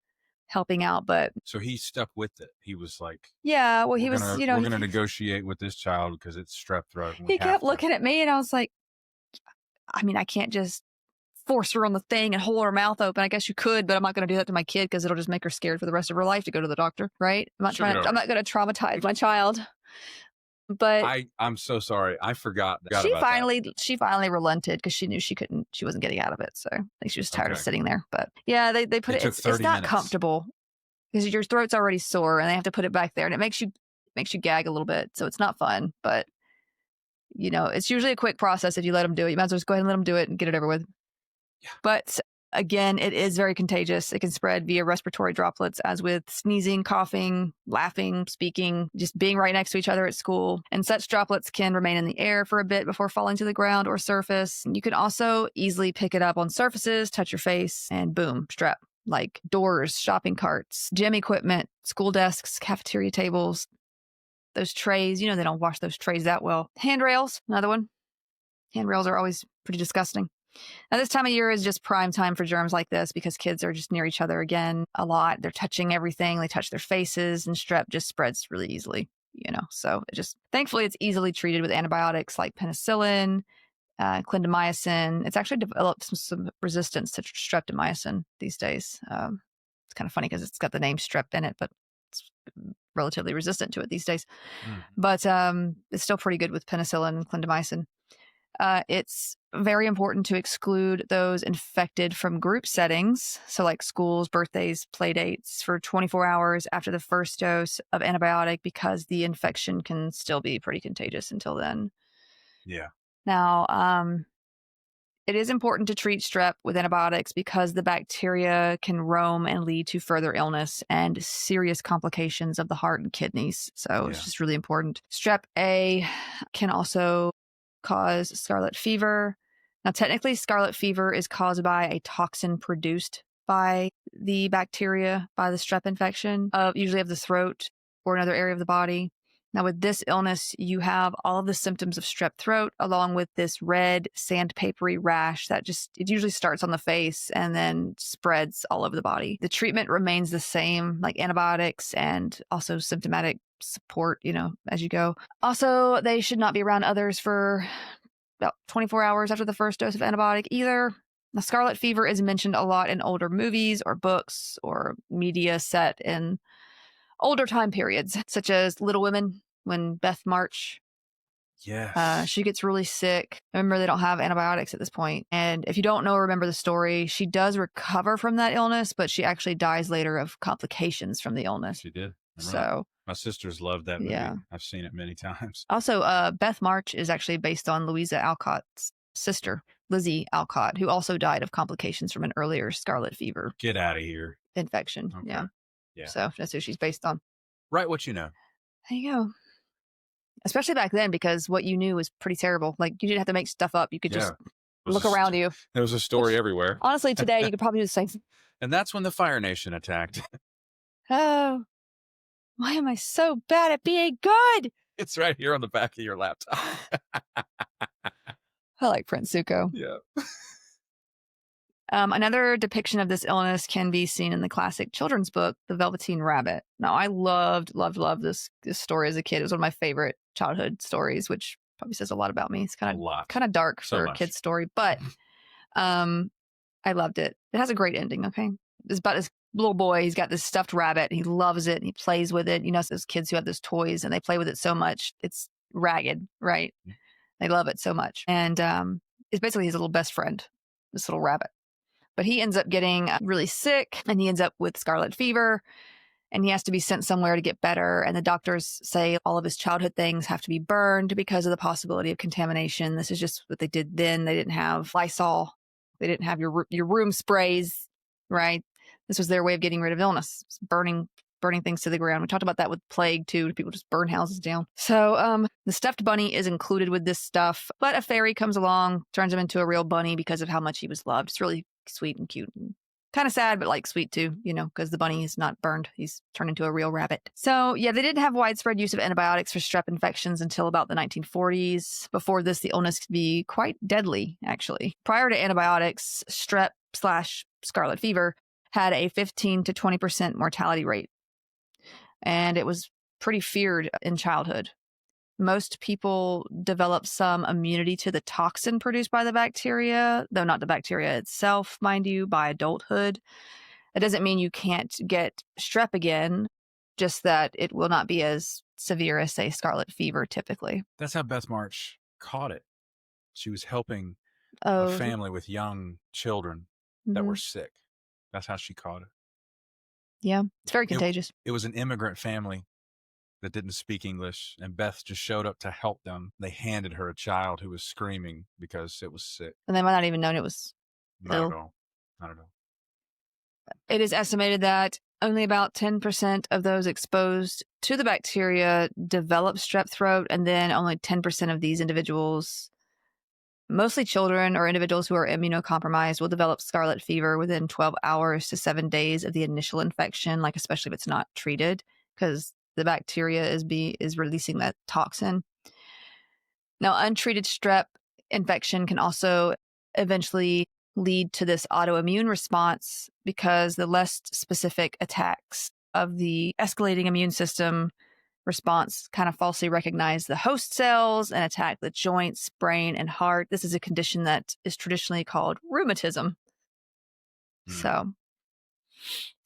helping out. But so he stuck with it. He was like, yeah, well, we're going to negotiate with this child because it's strep throat. He kept looking at me, and I was like, I mean, I can't just force her on the thing and hold her mouth open. I guess you could, but I'm not going to do that to my kid because it'll just make her scared for the rest of her life to go to the doctor, right? I'm not going to traumatize my child. But I'm so sorry. I forgot. She finally relented because she knew she wasn't getting out of it. So I think she was tired of sitting there. But yeah, they put it. It's not comfortable because your throat's already sore and they have to put it back there, and it makes you gag a little bit. So it's not fun, but it's usually a quick process if you let them do it. You might as well just go ahead and let them do it and get it over with. Yeah. But again, it is very contagious. It can spread via respiratory droplets, as with sneezing, coughing, laughing, speaking, just being right next to each other at school. And such droplets can remain in the air for a bit before falling to the ground or surface. You can also easily pick it up on surfaces, touch your face, and boom, strep. Like doors, shopping carts, gym equipment, school desks, cafeteria tables, those trays. They don't wash those trays that well. Handrails, another one. Handrails are always pretty disgusting. Now, this time of year is just prime time for germs like this because kids are just near each other again a lot. They're touching everything. They touch their faces, and strep just spreads really easily, So thankfully, it's easily treated with antibiotics like penicillin, clindamycin. It's actually developed some resistance to streptomycin these days. It's kind of funny because it's got the name strep in it, but it's relatively resistant to it these days. Mm. But it's still pretty good with penicillin and clindamycin. It's very important to exclude those infected from group settings, so like schools, birthdays, play dates, for 24 hours after the first dose of antibiotic, because the infection can still be pretty contagious until then. Yeah. Now, it is important to treat strep with antibiotics because the bacteria can roam and lead to further illness and serious complications of the heart and kidneys. So it's just really important. Strep A can also cause scarlet fever. Now, technically, scarlet fever is caused by a toxin produced by the bacteria, by the strep infection, usually of the throat or another area of the body. Now, with this illness, you have all of the symptoms of strep throat, along with this red, sandpapery rash that it usually starts on the face and then spreads all over the body. The treatment remains the same, like antibiotics and also symptomatic support, as you go. Also, they should not be around others for about 24 hours after the first dose of antibiotic either. Now, scarlet fever is mentioned a lot in older movies or books or media set in older time periods, such as Little Women, when Beth March, Yes. she gets really sick. Remember, they don't have antibiotics at this point. And if you don't know or remember the story, she does recover from that illness, but she actually dies later of complications from the illness. She did. So my sisters loved that movie. Yeah. I've seen it many times. Also, Beth March is actually based on Louisa Alcott's sister, Lizzie Alcott, who also died of complications from an earlier scarlet fever Get out of here. infection. Okay. Yeah. So that's who she's based on. Write what you know. There you go. Especially back then, because what you knew was pretty terrible. Like, you didn't have to make stuff up. You could just look around you. There was a story everywhere. Honestly, today you could probably do the same thing. And that's when the Fire Nation attacked. Oh, why am I so bad at being good? It's right here on the back of your laptop. I like Prince Zuko. Yeah. Another depiction of this illness can be seen in the classic children's book, The Velveteen Rabbit. Now, I loved this story as a kid. It was one of my favorite childhood stories, which probably says a lot about me. It's kind of dark for a kid's story, but I loved it. It has a great ending, okay? It's about this little boy. He's got this stuffed rabbit. And he loves it, and he plays with it. Those kids who have those toys, and they play with it so much. It's ragged, right? They love it so much. And it's basically his little best friend, this little rabbit. But he ends up getting really sick, and he ends up with scarlet fever, and he has to be sent somewhere to get better. And the doctors say all of his childhood things have to be burned because of the possibility of contamination. This is just what they did then. They didn't have Lysol. They didn't have your room sprays, right? This was their way of getting rid of illness, burning things to the ground. We talked about that with plague too. People just burn houses down. So the stuffed bunny is included with this stuff, but a fairy comes along, turns him into a real bunny because of how much he was loved. It's really sweet and cute and kind of sad, but like sweet too, because the bunny is not burned. He's turned into a real rabbit. So yeah, they didn't have widespread use of antibiotics for strep infections until about the 1940s. Before this, the illness could be quite deadly, actually. Prior to antibiotics, strep/scarlet fever had a 15 to 20% mortality rate. And it was pretty feared in childhood. Most people develop some immunity to the toxin produced by the bacteria, though not the bacteria itself, mind you, by adulthood. It doesn't mean you can't get strep again, just that it will not be as severe as, say, scarlet fever typically. That's how Beth March caught it. She was helping a family with young children that were sick. That's how she caught it. Yeah, it's very contagious. It was an immigrant family that didn't speak English, and Beth just showed up to help them. They handed her a child who was screaming because it was sick. And they might not even known it was ill. Not at all. It is estimated that only about 10% of those exposed to the bacteria develop strep throat, and then only 10% of these individuals, mostly children or individuals who are immunocompromised, will develop scarlet fever within 12 hours to 7 days of the initial infection, like especially if it's not treated, because the bacteria is releasing that toxin. Now, untreated strep infection can also eventually lead to this autoimmune response because the less specific attacks of the escalating immune system response kind of falsely recognize the host cells and attack the joints, brain, and heart. This is a condition that is traditionally called rheumatism. So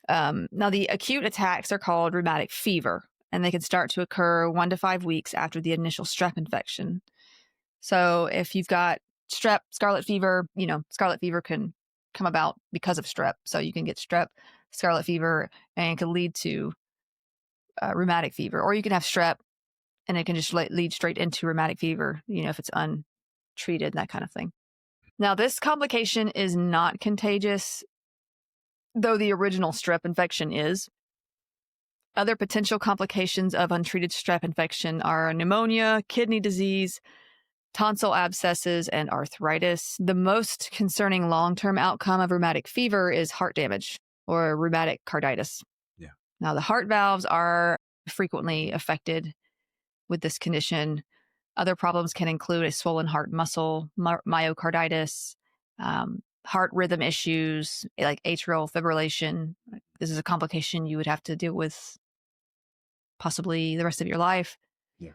Now, the acute attacks are called rheumatic fever, and they can start to occur 1 to 5 weeks after the initial strep infection. So if you've got strep, scarlet fever, scarlet fever can come about because of strep. So you can get strep, scarlet fever, and it can lead to rheumatic fever. Or you can have strep, and it can just lead straight into rheumatic fever, if it's untreated, that kind of thing. Now, this complication is not contagious, though the original strep infection is. Other potential complications of untreated strep infection are pneumonia, kidney disease, tonsil abscesses, and arthritis. The most concerning long-term outcome of rheumatic fever is heart damage or rheumatic carditis. Yeah. Now, the heart valves are frequently affected with this condition. Other problems can include a swollen heart muscle, myocarditis, heart rhythm issues like atrial fibrillation. This is a complication you would have to deal with possibly the rest of your life. Yeah.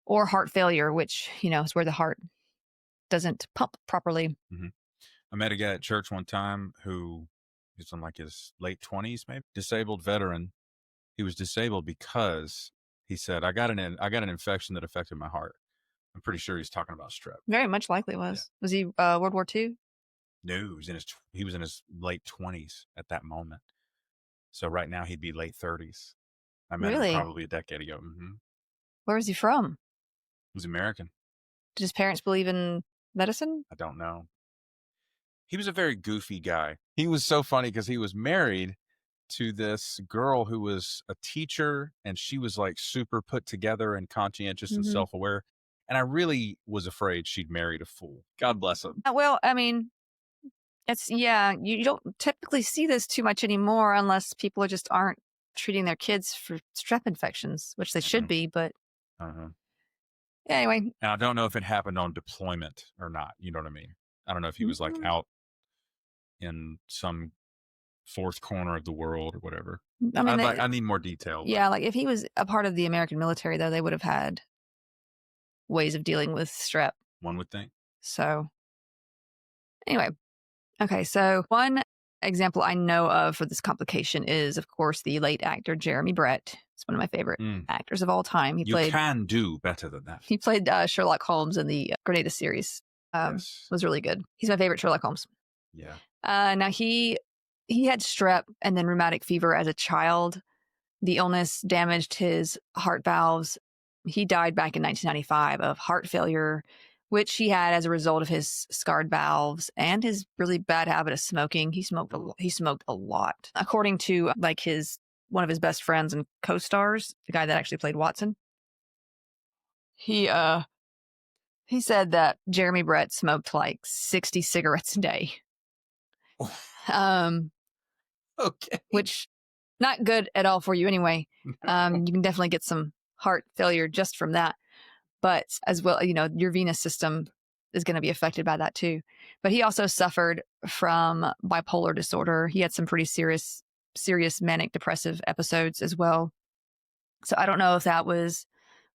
Or heart failure, which, is where the heart doesn't pump properly. Mm-hmm. I met a guy at church one time who was in like his late 20s, maybe, disabled veteran. He was disabled because he said, I got an infection that affected my heart. I'm pretty sure he's talking about strep. Very much likely was. Yeah. Was he World War II? No, he was in his late 20s at that moment. So right now he'd be late 30s. I met him probably a decade ago. Mm-hmm. Where was he from? He was American. Did his parents believe in medicine? I don't know. He was a very goofy guy. He was so funny because he was married to this girl who was a teacher, and she was like super put together and conscientious and self-aware. And I really was afraid she'd married a fool. God bless him. Well, I mean, you don't typically see this too much anymore unless people just aren't treating their kids for strep infections, which they should be, but anyway. And I don't know if it happened on deployment or not. You know what I mean? I don't know if he was like out in some fourth corner of the world or whatever. I mean, I need more detail. Yeah, like if he was a part of the American military, though, they would have had ways of dealing with strep. One would think. So anyway, okay, so one example I know of for this complication is, of course, the late actor Jeremy Brett. It's one of my favorite actors of all time. You can do better than that. He played Sherlock Holmes in the Grenada series. Yes. Was really good. He's my favorite Sherlock Holmes. Yeah. Now he had strep and then rheumatic fever as a child. The illness damaged his heart valves. He died back in 1995 of heart failure, which he had as a result of his scarred valves and his really bad habit of smoking. He smoked a lot. According to like one of his best friends and co-stars, the guy that actually played Watson, he said that Jeremy Brett smoked like 60 cigarettes a day. Okay. Which not good at all for you anyway. You can definitely get some heart failure just from that. But as well, your venous system is going to be affected by that too. But he also suffered from bipolar disorder. He had some pretty serious manic depressive episodes as well. So I don't know if that was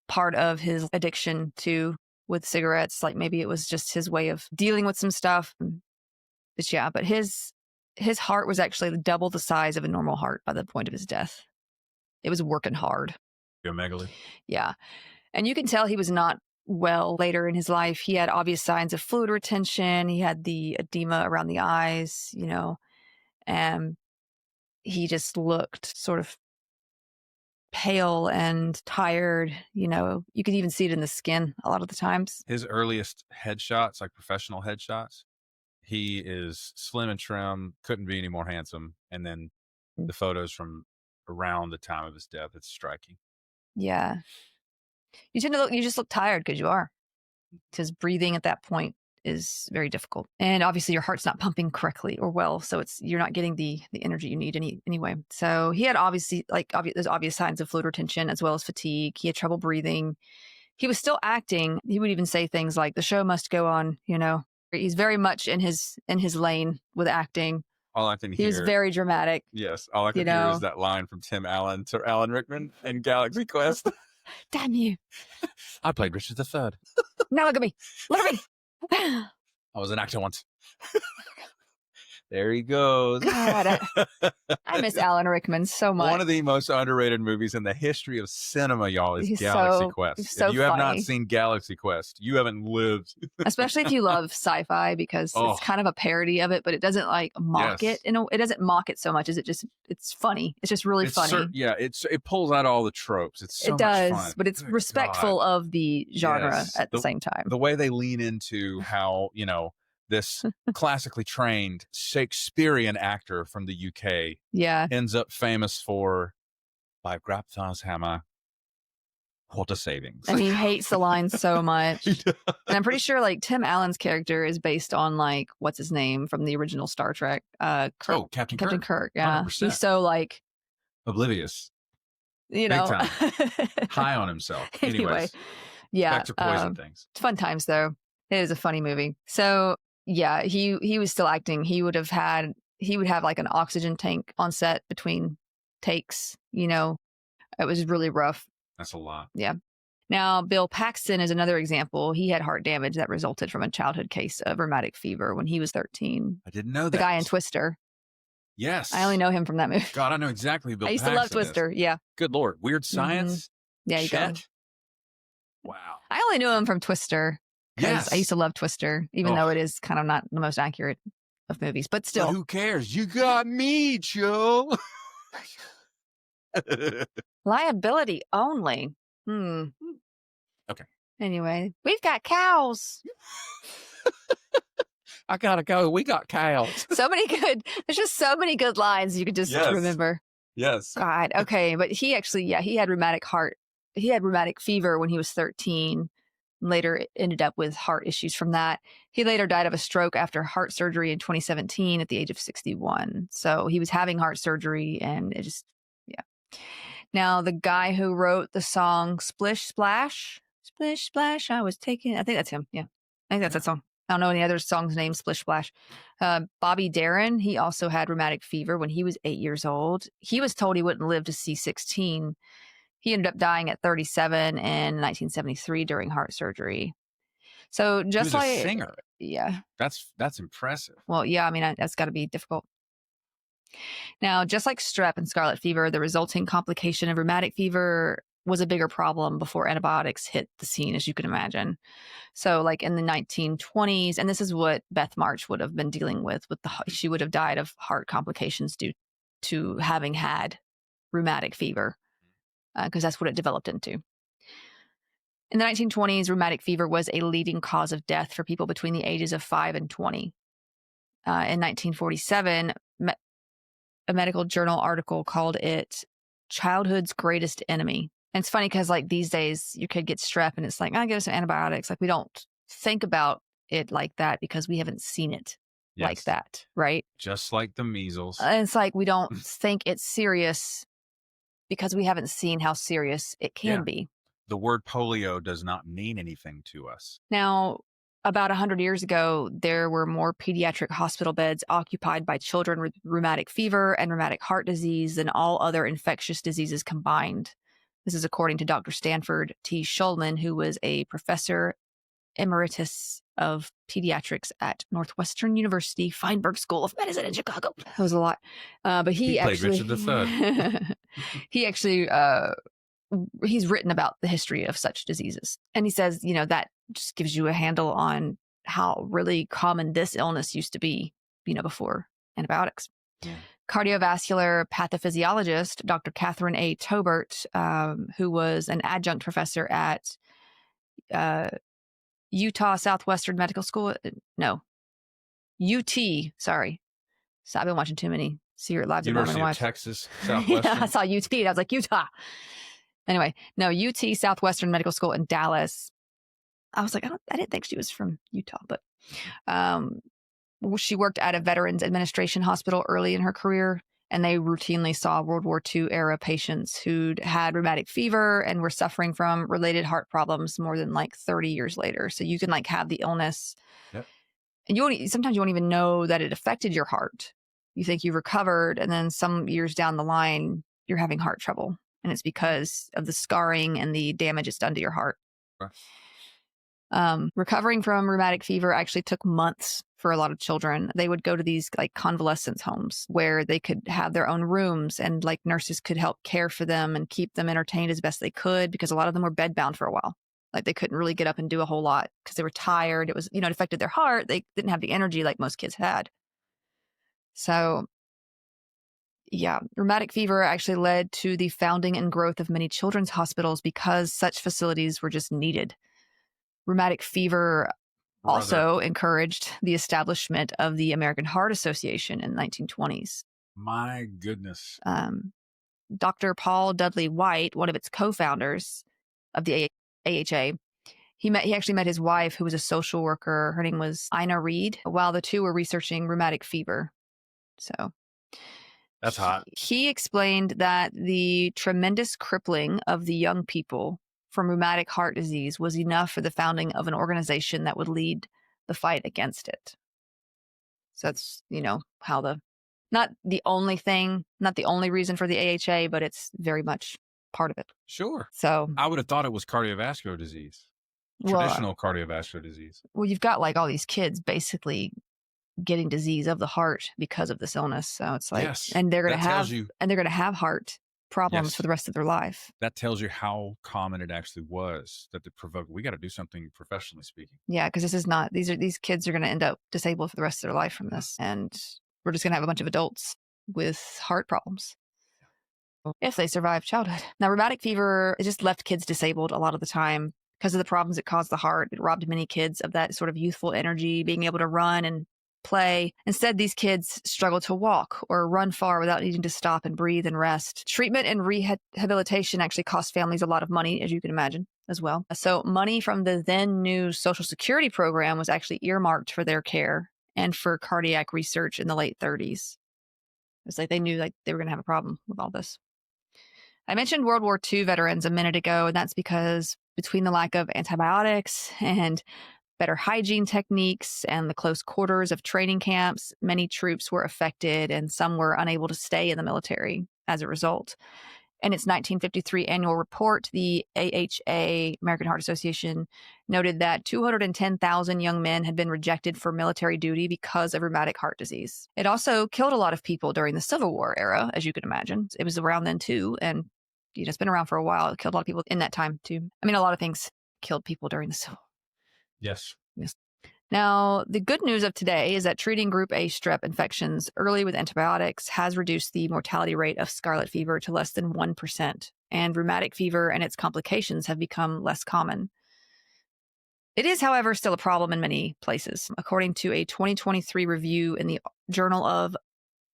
part of his addiction with cigarettes. Like maybe it was just his way of dealing with some stuff. But yeah, but his heart was actually double the size of a normal heart by the point of his death. It was working hard. Megaly. Yeah. And you can tell he was not well later in his life. He had obvious signs of fluid retention. He had the edema around the eyes, and he just looked sort of pale and tired. You could even see it in the skin a lot of the times. His earliest headshots, like professional headshots, he is slim and trim, couldn't be any more handsome. And then the photos from around the time of his death, it's striking. Yeah. You just look tired because you are. Because breathing at that point is very difficult. And obviously your heart's not pumping correctly or well. So you're not getting the energy you need anyway. So he had obviously there's obvious signs of fluid retention as well as fatigue. He had trouble breathing. He was still acting. He would even say things like, the show must go on, He's very much in his lane with acting. All I can hear. He was very dramatic. Yes. All I can hear is that line from Tim Allen to Alan Rickman in Galaxy Quest. Damn you. I played Richard III. Now look at me. Look at me. I was an actor once. There he goes. God, I miss Alan Rickman so much. One of the most underrated movies in the history of cinema, y'all, is He's Galaxy so Quest. If you have not seen Galaxy Quest, you haven't lived. Especially if you love sci-fi, because it's kind of a parody of it, but it doesn't like mock it. It doesn't mock it so much as it's funny. It's just really funny. It pulls out all the tropes. It's so much fun. But it's respectful of the genre at the same time. The way they lean into how, this classically trained Shakespearean actor from the UK ends up famous for "By Grabthar's hammer, what a savings." And he hates the line so much. And I'm pretty sure like Tim Allen's character is based on like, what's his name from the original Star Trek? Captain Kirk. Yeah. 100%. He's so like oblivious. Big time. High on himself. Anyway, yeah. Back to poison things. It's fun times though. It is a funny movie. So yeah, he was still acting. He would have like an oxygen tank on set between takes. It was really rough. That's a lot. Yeah. Now, Bill Paxton is another example. He had heart damage that resulted from a childhood case of rheumatic fever when he was 13. I didn't know that. The guy in Twister. Yes. I only know him from that movie. God, I know exactly Bill Paxton. I used to love Twister. Yeah. Good Lord. Weird Science? Mm-hmm. Yeah, you go. Wow. I only knew him from Twister. Yes. I used to love Twister, even though it is kind of not the most accurate of movies, but still. But who cares? You got me, Joe. Liability only. Okay. Anyway, we've got cows. I gotta go. We got cows. There's just so many good lines you could just remember. Yes. God. Okay. But he actually, he had rheumatic fever when he was 13. Later ended up with heart issues from that. He later died of a stroke after heart surgery in 2017 at the age of 61. So he was having heart surgery and it just, Now, the guy who wrote the song Splish Splash, Splish Splash, I think that's him. Yeah. I think that's that song. I don't know any other songs named Splish Splash. Bobby Darin, he also had rheumatic fever when he was 8 years old. He was told he wouldn't live to see 16. He ended up dying at 37 in 1973 during heart surgery. So just like a singer. Yeah. That's impressive. Well, yeah, I mean, that's got to be difficult. Now, just like strep and scarlet fever, the resulting complication of rheumatic fever was a bigger problem before antibiotics hit the scene, as you can imagine. So like in the 1920s, and this is what Beth March would have been dealing with she would have died of heart complications due to having had rheumatic fever. Because that's what it developed into. In the 1920s, rheumatic fever was a leading cause of death for people between the ages of 5 and 20. In 1947, a medical journal article called it childhood's greatest enemy. And it's funny because like these days, your kid gets strep and it's like, give us some antibiotics. Like we don't think about it like that because we haven't seen it like that, right? Just like the measles. It's like we don't think it's serious because we haven't seen how serious it can be. The word polio does not mean anything to us. Now, about 100 years ago, there were more pediatric hospital beds occupied by children with rheumatic fever and rheumatic heart disease than all other infectious diseases combined. This is according to Dr. Stanford T. Shulman, who was a professor emeritus of pediatrics at Northwestern University Feinberg School of Medicine in Chicago. That was a lot. But he actually... played Richard III. He actually... he's written about the history of such diseases. And he says, that just gives you a handle on how really common this illness used to be, before antibiotics. Yeah. Cardiovascular pathophysiologist, Dr. Catherine A. Tobert, who was an adjunct professor at Utah Southwestern Medical School. No, UT, sorry. So I've been watching too many Secret Lives of Mormon Wives. University of Texas, Southwestern. Yeah, I saw UT and I was like, Utah. Anyway, no, UT Southwestern Medical School in Dallas. I was like, I didn't think she was from Utah, but she worked at a Veterans Administration hospital early in her career, and they routinely saw World War II era patients who'd had rheumatic fever and were suffering from related heart problems more than like 30 years later. So you can like have the illness, and sometimes you won't even know that it affected your heart. You think you've recovered, and then some years down the line, you're having heart trouble. And it's because of the scarring and the damage it's done to your heart. Right. Recovering from rheumatic fever actually took months for a lot of children. They would go to these like convalescence homes where they could have their own rooms and like nurses could help care for them and keep them entertained as best they could, because a lot of them were bedbound for a while. Like they couldn't really get up and do a whole lot because they were tired. It was, it affected their heart. They didn't have the energy like most kids had. So yeah, rheumatic fever actually led to the founding and growth of many children's hospitals because such facilities were just needed. Rheumatic fever also encouraged the establishment of the American Heart Association in the 1920s. My goodness. Dr. Paul Dudley White, one of its co-founders of the AHA, he actually met his wife, who was a social worker. Her name was Ina Reed, while the two were researching rheumatic fever. So that's hot. He explained that the tremendous crippling of the young people from rheumatic heart disease was enough for the founding of an organization that would lead the fight against it. So that's, how not the only thing, not the only reason for the AHA, but it's very much part of it. Sure. So I would have thought it was cardiovascular disease, traditional cardiovascular disease. Well, you've got like all these kids basically getting disease of the heart because of this illness. So it's like, yes, and they're going to have heart problems for the rest of their life. That tells you how common it actually was that it provoked. We got to do something professionally speaking. Yeah, because this is not, these kids are going to end up disabled for the rest of their life from this. And we're just going to have a bunch of adults with heart problems if they survive childhood. Now, rheumatic fever, it just left kids disabled a lot of the time because of the problems it caused the heart. It robbed many kids of that sort of youthful energy, being able to run and play. Instead, these kids struggle to walk or run far without needing to stop and breathe and rest. Treatment and rehabilitation actually cost families a lot of money, as you can imagine, as well. So money from the then new Social Security program was actually earmarked for their care and for cardiac research in the late 30s. It's like they knew like they were going to have a problem with all this. I mentioned World War II veterans a minute ago, and that's because between the lack of antibiotics and better hygiene techniques and the close quarters of training camps, many troops were affected and some were unable to stay in the military as a result. In its 1953 annual report, the AHA, American Heart Association, noted that 210,000 young men had been rejected for military duty because of rheumatic heart disease. It also killed a lot of people during the Civil War era, as you can imagine. It was around then too, and it's been around for a while. It killed a lot of people in that time too. I mean, a lot of things killed people during the Civil War. Yes. Now, the good news of today is that treating Group A Strep infections early with antibiotics has reduced the mortality rate of scarlet fever to less than 1%, and rheumatic fever and its complications have become less common. It is, however, still a problem in many places. According to a 2023 review in the Journal of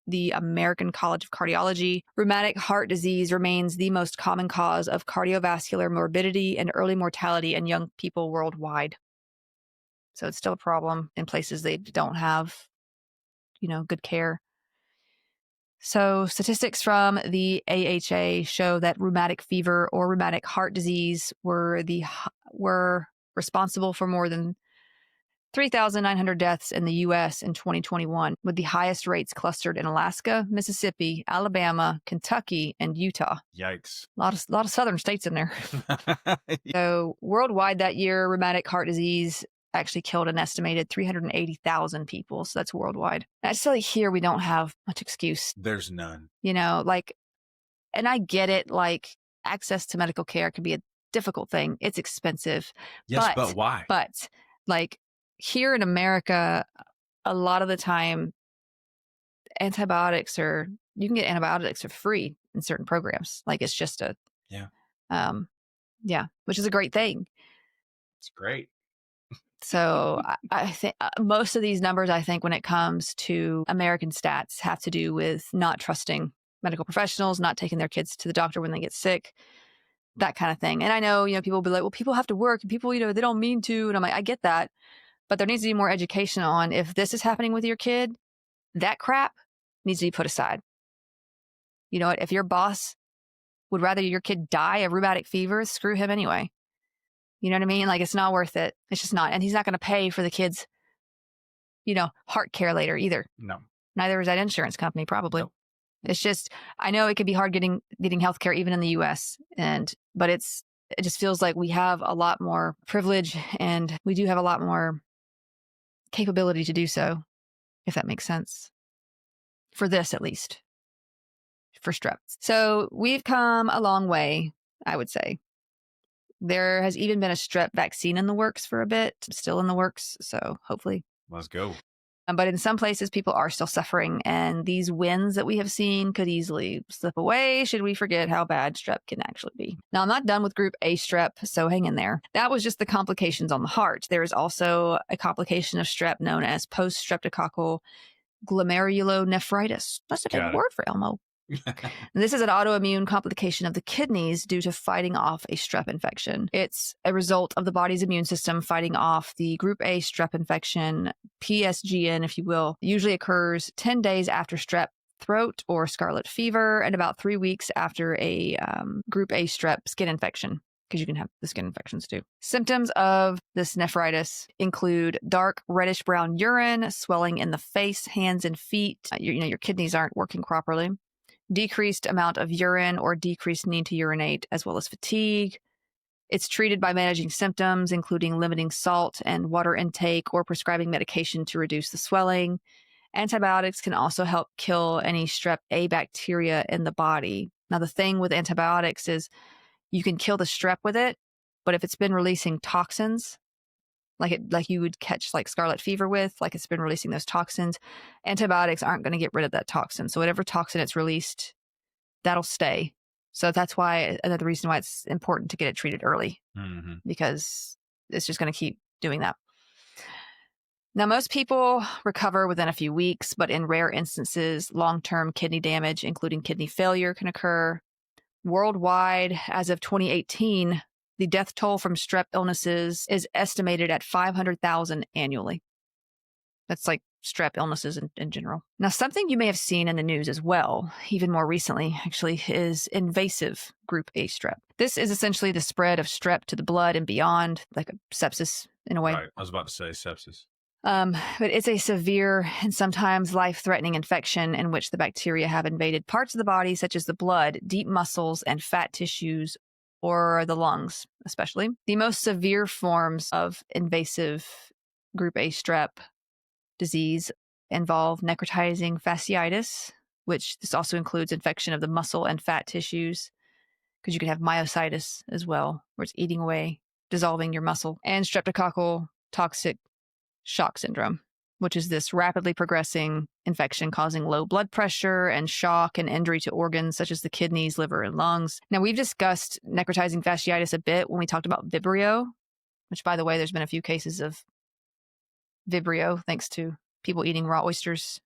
the American College of Cardiology, rheumatic heart disease remains the most common cause of cardiovascular morbidity and early mortality in young people worldwide. So it's still a problem in places they don't have, good care. So statistics from the AHA show that rheumatic fever or rheumatic heart disease were responsible for more than 3,900 deaths in the U.S. in 2021, with the highest rates clustered in Alaska, Mississippi, Alabama, Kentucky, and Utah. Yikes. A lot of southern states in there. So worldwide that year, rheumatic heart disease actually killed an estimated 380,000 people. So that's worldwide. I just feel like here we don't have much excuse. There's none. And I get it, access to medical care can be a difficult thing. It's expensive. Yes, but why? But here in America, a lot of the time, you can get antibiotics for free in certain programs. It's just which is a great thing. It's great. So I think most of these numbers, I think when it comes to American stats, have to do with not trusting medical professionals, not taking their kids to the doctor when they get sick, that kind of thing. And I know, people will be like, well, people have to work and people, they don't mean to. And I'm like, I get that. But there needs to be more education on if this is happening with your kid, that crap needs to be put aside. You know what? If your boss would rather your kid die of rheumatic fever, screw him anyway. You know what I mean? It's not worth it. It's just not. And he's not going to pay for the kid's, heart care later either. No. Neither is that insurance company, probably. Nope. It's just, I know it can be hard getting healthcare even in the U.S. But it just feels like we have a lot more privilege and we do have a lot more capability to do so, if that makes sense. For this, at least. For strep. So we've come a long way, I would say. There has even been a strep vaccine in the works for a bit, still in the works. So hopefully. Let's go. But in some places, people are still suffering. And these wins that we have seen could easily slip away should we forget how bad strep can actually be. Now, I'm not done with Group A Strep, so hang in there. That was just the complications on the heart. There is also a complication of strep known as post-streptococcal glomerulonephritis. That's a big word for Elmo. This is an autoimmune complication of the kidneys due to fighting off a strep infection. It's a result of the body's immune system fighting off the Group A strep infection, PSGN, if you will. It usually occurs 10 days after strep throat or scarlet fever and about 3 weeks after a Group A strep skin infection, because you can have the skin infections too. Symptoms of this nephritis include dark reddish brown urine, swelling in the face, hands, and feet. Your kidneys aren't working properly. Decreased amount of urine or decreased need to urinate, as well as fatigue. It's treated by managing symptoms, including limiting salt and water intake or prescribing medication to reduce the swelling. Antibiotics can also help kill any strep A bacteria in the body. Now, the thing with antibiotics is you can kill the strep with it, but if it's been releasing toxins, like you would catch like scarlet fever with, like it's been releasing those toxins, antibiotics aren't going to get rid of that toxin. So whatever toxin it's released, that'll stay. So that's why another reason why it's important to get it treated early, because it's just going to keep doing that. Now, most people recover within a few weeks, but in rare instances, long-term kidney damage, including kidney failure, can occur. Worldwide, as of 2018, the death toll from strep illnesses is estimated at 500,000 annually. That's like strep illnesses in general. Now, something you may have seen in the news as well, even more recently, actually, is invasive Group A strep. This is essentially the spread of strep to the blood and beyond, like a sepsis in a way. Right. I was about to say sepsis. But it's a severe and sometimes life-threatening infection in which the bacteria have invaded parts of the body, such as the blood, deep muscles, and fat tissues, or the lungs, especially. The most severe forms of invasive Group A strep disease involve necrotizing fasciitis, which this also includes infection of the muscle and fat tissues, because you can have myositis as well, where it's eating away, dissolving your muscle, and streptococcal toxic shock syndrome, which is this rapidly progressing infection causing low blood pressure and shock and injury to organs such as the kidneys, liver, and lungs. Now, we've discussed necrotizing fasciitis a bit when we talked about Vibrio, which, by the way, there's been a few cases of Vibrio thanks to people eating raw oysters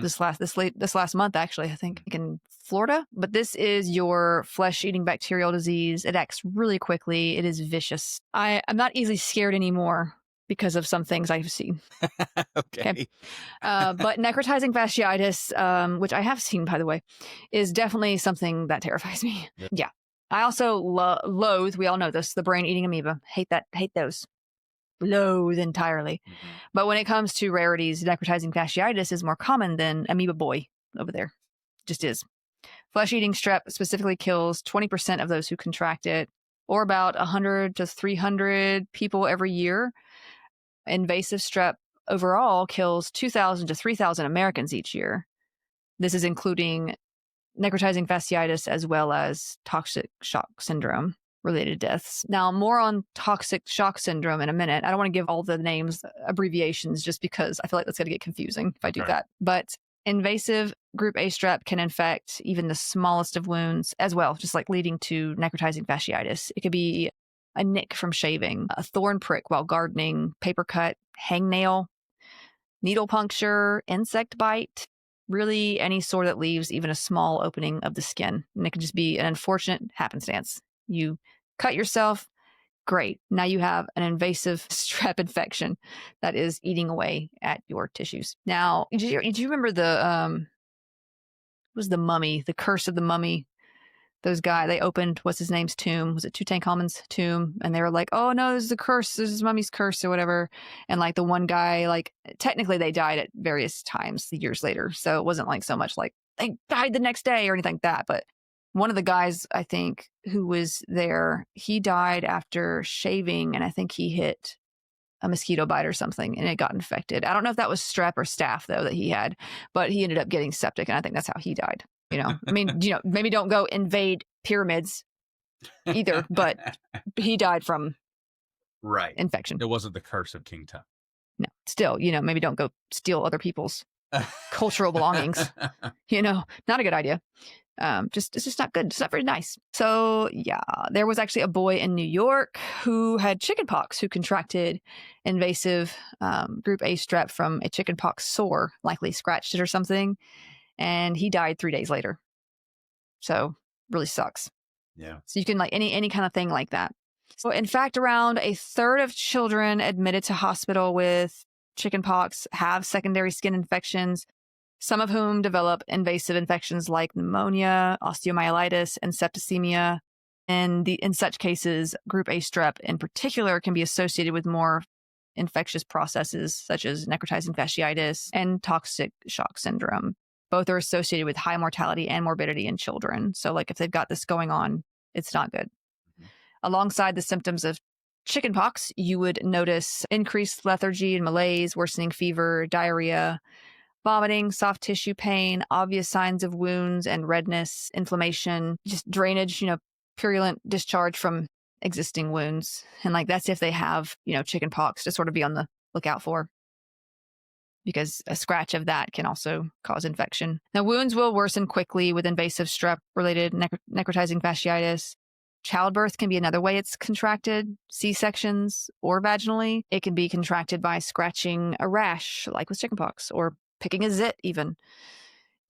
this last month, actually, I think in Florida. But this is your flesh-eating bacterial disease. It acts really quickly. It is vicious. I'm not easily scared anymore because of some things I've seen. Okay. But necrotizing fasciitis, which I have seen, by the way, is definitely something that terrifies me. Yep. Yeah. I also loathe, we all know this, the brain-eating amoeba. Hate those. Loathe entirely. But when it comes to rarities, necrotizing fasciitis is more common than amoeba boy over there. Just is. Flesh-eating strep specifically kills 20% of those who contract it, or about 100 to 300 people every year. Invasive strep overall kills 2,000 to 3,000 Americans each year. This is including necrotizing fasciitis as well as toxic shock syndrome related deaths. Now, more on toxic shock syndrome in a minute. I don't want to give all the names, abbreviations, just because I feel like that's going to get confusing if I do that. But invasive Group A strep can infect even the smallest of wounds as well, just like leading to necrotizing fasciitis. It could be a nick from shaving, a thorn prick while gardening, paper cut, hangnail, needle puncture, insect bite, really any sore that leaves even a small opening of the skin. And it could just be an unfortunate happenstance. You cut yourself, great. Now you have an invasive strep infection that is eating away at your tissues. Now, do you remember the Mummy, the Curse of the Mummy? Those guys, they opened, what's his name's tomb? Was it Tutankhamun's tomb? And they were like, oh no, this is a curse. This is Mummy's curse or whatever. And like the one guy, like technically they died at various times years later. So it wasn't like so much like they died the next day or anything like that. But one of the guys, I think, who was there, he died after shaving. And I think he hit a mosquito bite or something, and it got infected. I don't know if that was strep or staph though that he had, but he ended up getting septic, and I think that's how he died. I mean, maybe don't go invade pyramids either, but he died from infection. It wasn't the curse of King Tut. No, still, maybe don't go steal other people's cultural belongings. Not a good idea. It's just not good. It's not very nice. So yeah, there was actually a boy in New York who had chickenpox, who contracted invasive Group A strep from a chickenpox sore, likely scratched it or something, and he died 3 days later. So really sucks. Yeah. So you can any kind of thing like that. So in fact, around a third of children admitted to hospital with chickenpox have secondary skin infections, some of whom develop invasive infections like pneumonia, osteomyelitis, and septicemia. And in such cases, Group A strep in particular can be associated with more infectious processes such as necrotizing fasciitis and toxic shock syndrome. Both are associated with high mortality and morbidity in children. So if they've got this going on, it's not good. Mm-hmm. Alongside the symptoms of chickenpox, you would notice increased lethargy and malaise, worsening fever, diarrhea, vomiting, soft tissue pain, obvious signs of wounds and redness, inflammation, just drainage, purulent discharge from existing wounds. And that's if they have, chickenpox to sort of be on the lookout for, because a scratch of that can also cause infection. Now, wounds will worsen quickly with invasive strep-related necrotizing fasciitis. Childbirth can be another way it's contracted, C-sections or vaginally. It can be contracted by scratching a rash, like with chickenpox, or picking a zit even.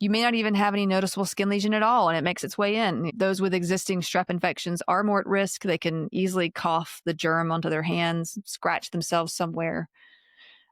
You may not even have any noticeable skin lesion at all, and it makes its way in. Those with existing strep infections are more at risk. They can easily cough the germ onto their hands, scratch themselves somewhere.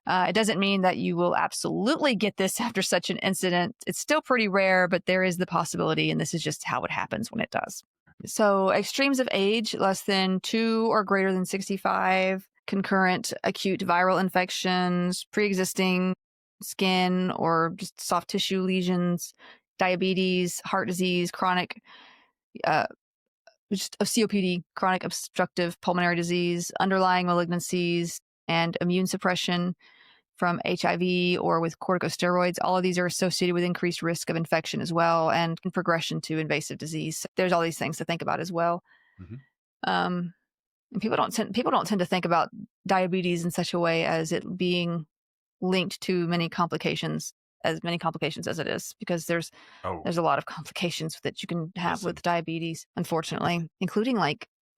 It doesn't mean that you will absolutely get this after such an incident. It's still pretty rare, but there is the possibility, and this is just how it happens when it does. So extremes of age, less than 2 or greater than 65, concurrent acute viral infections, pre-existing skin or just soft tissue lesions, diabetes, heart disease, chronic just of COPD, chronic obstructive pulmonary disease, underlying malignancies, and immune suppression from HIV or with corticosteroids. All of these are associated with increased risk of infection as well, and progression to invasive disease. So there's all these things to think about as well. Mm-hmm. And people don't tend to think about diabetes in such a way as it being linked to many complications as it is, because there's a lot of complications that you can have with diabetes, unfortunately, including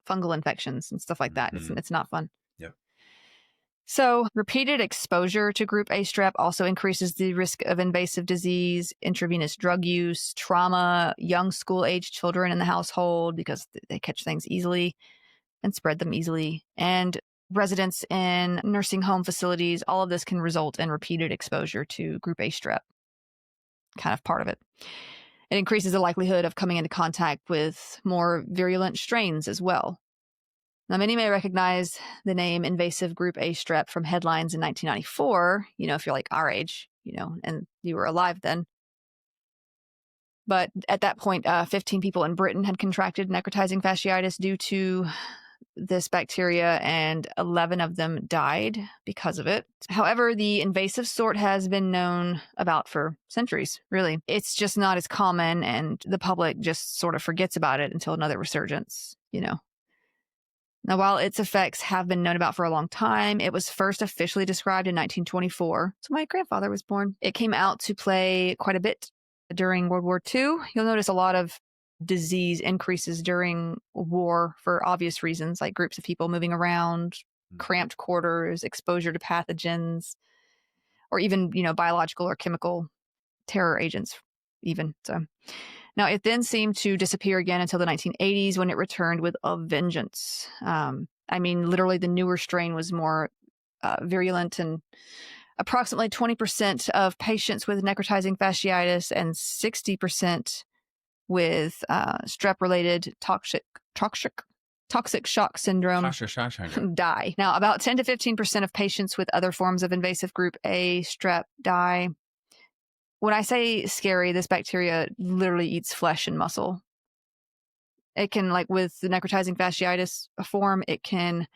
fungal infections and stuff like that. Mm-hmm. It's not fun. Yep. So repeated exposure to Group A strep also increases the risk of invasive disease, intravenous drug use, trauma, young school-age children in the household because they catch things easily and spread them easily, and residents in nursing home facilities. All of this can result in repeated exposure to Group A strep, kind of part of it. It increases the likelihood of coming into contact with more virulent strains as well. Now, many may recognize the name invasive Group A strep from headlines in 1994, if you're our age, and you were alive then. But at that point, 15 people in Britain had contracted necrotizing fasciitis due to this bacteria, and 11 of them died because of it. However, the invasive sort has been known about for centuries, really. It's just not as common, and the public just sort of forgets about it until another resurgence, Now, while its effects have been known about for a long time, it was first officially described in 1924. So my grandfather was born. It came out to play quite a bit during World War II. You'll notice a lot of disease increases during war for obvious reasons, like groups of people moving around, cramped quarters, exposure to pathogens, or even, biological or chemical terror agents even. So now it then seemed to disappear again until the 1980s, when it returned with a vengeance. Literally the newer strain was more virulent, and approximately 20% of patients with necrotizing fasciitis and 60% with strep-related toxic shock syndrome die. Now, about 10 to 15% of patients with other forms of invasive Group A strep die. When I say scary, this bacteria literally eats flesh and muscle. It can, with the necrotizing fasciitis form, it can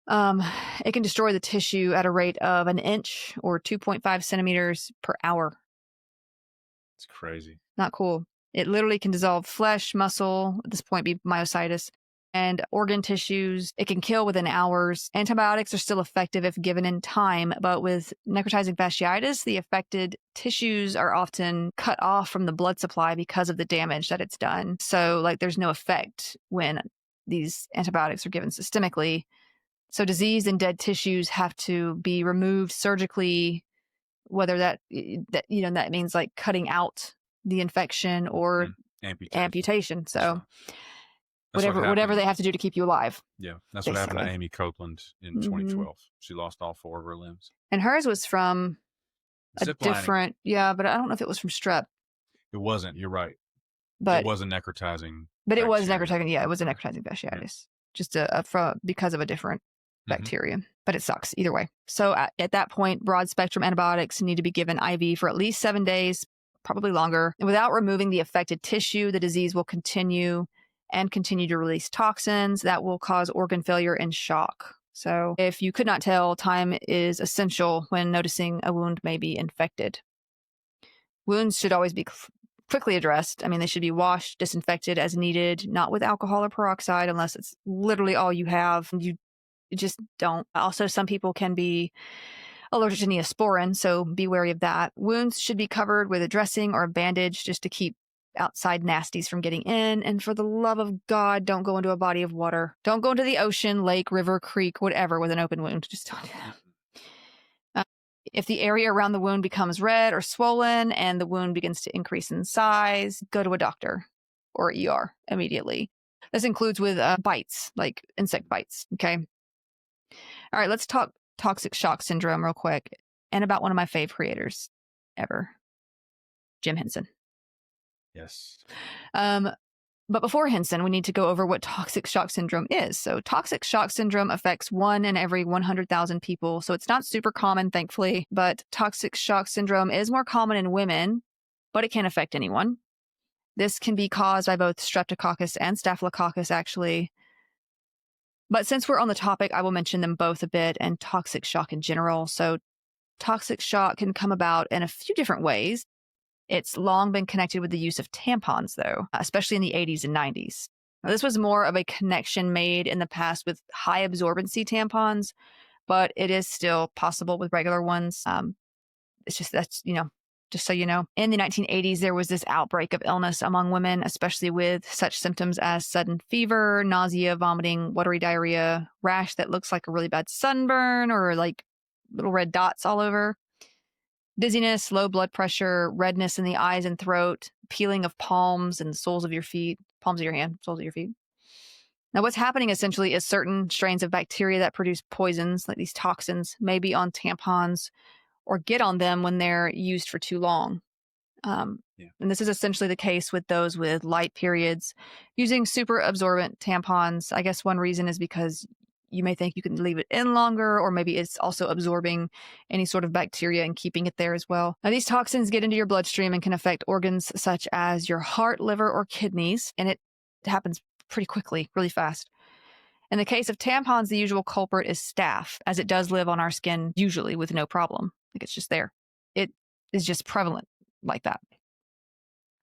It can destroy the tissue at a rate of an inch or 2.5 centimeters per hour. It's crazy. Not cool. It literally can dissolve flesh, muscle, at this point be myositis, and organ tissues. It can kill within hours. Antibiotics are still effective if given in time, but with necrotizing fasciitis, the affected tissues are often cut off from the blood supply because of the damage that it's done. So, like, there's no effect when these antibiotics are given systemically. So diseased and dead tissues have to be removed surgically, whether that means like cutting out the infection or amputation. So whatever they have to do to keep you alive. Yeah, that's what happened to Amy Copeland in 2012. She lost all 4 of her limbs. And hers was from a different, but I don't know if it was from strep. It wasn't. You're right. But it was a necrotizing. But it was necrotizing. Yeah, it was a necrotizing fasciitis, just because of a different bacteria. But it sucks either way. So at that point, broad spectrum antibiotics need to be given IV for at least 7 days, probably longer. And without removing the affected tissue, the disease will continue to release toxins that will cause organ failure and shock. So if you could not tell, time is essential when noticing a wound may be infected. Wounds should always be quickly addressed. I mean, they should be washed, disinfected as needed, not with alcohol or peroxide unless it's literally all you have. You just don't. Also, some people can be allergic to neosporin, so be wary of that. Wounds should be covered with a dressing or a bandage just to keep outside nasties from getting in. And for the love of God, don't go into a body of water. Don't go into the ocean, lake, river, creek, whatever with an open wound. Just don't do that. If the area around the wound becomes red or swollen and the wound begins to increase in size, go to a doctor or ER immediately. This includes with bites, like insect bites, okay? All right, let's talk toxic shock syndrome real quick and about one of my fave creators ever, Jim Henson. Yes. But before Henson, we need to go over what toxic shock syndrome is. So toxic shock syndrome affects 1 in every 100,000 people. So it's not super common, thankfully, but toxic shock syndrome is more common in women, but it can affect anyone. This can be caused by both Streptococcus and Staphylococcus, actually. But since we're on the topic, I will mention them both a bit and toxic shock in general. So toxic shock can come about in a few different ways. It's long been connected with the use of tampons, though, especially in the 80s and 90s. Now, this was more of a connection made in the past with high absorbency tampons, but it is still possible with regular ones. It's just just so you know. In the 1980s, there was this outbreak of illness among women, especially with such symptoms as sudden fever, nausea, vomiting, watery diarrhea, rash that looks like a really bad sunburn or like little red dots all over. Dizziness, low blood pressure, redness in the eyes and throat, peeling of palms and soles of your feet, palms of your hand, soles of your feet. Now, what's happening essentially is certain strains of bacteria that produce poisons, like these toxins, may be on tampons or get on them when they're used for too long. And this is essentially the case with those with light periods. Using super absorbent tampons, I guess one reason is because you may think you can leave it in longer, or maybe it's also absorbing any sort of bacteria and keeping it there as well. Now, these toxins get into your bloodstream and can affect organs such as your heart, liver, or kidneys, and it happens pretty quickly, really fast. In the case of tampons, the usual culprit is staph, as it does live on our skin usually with no problem. Like, it's just there. It is just prevalent like that.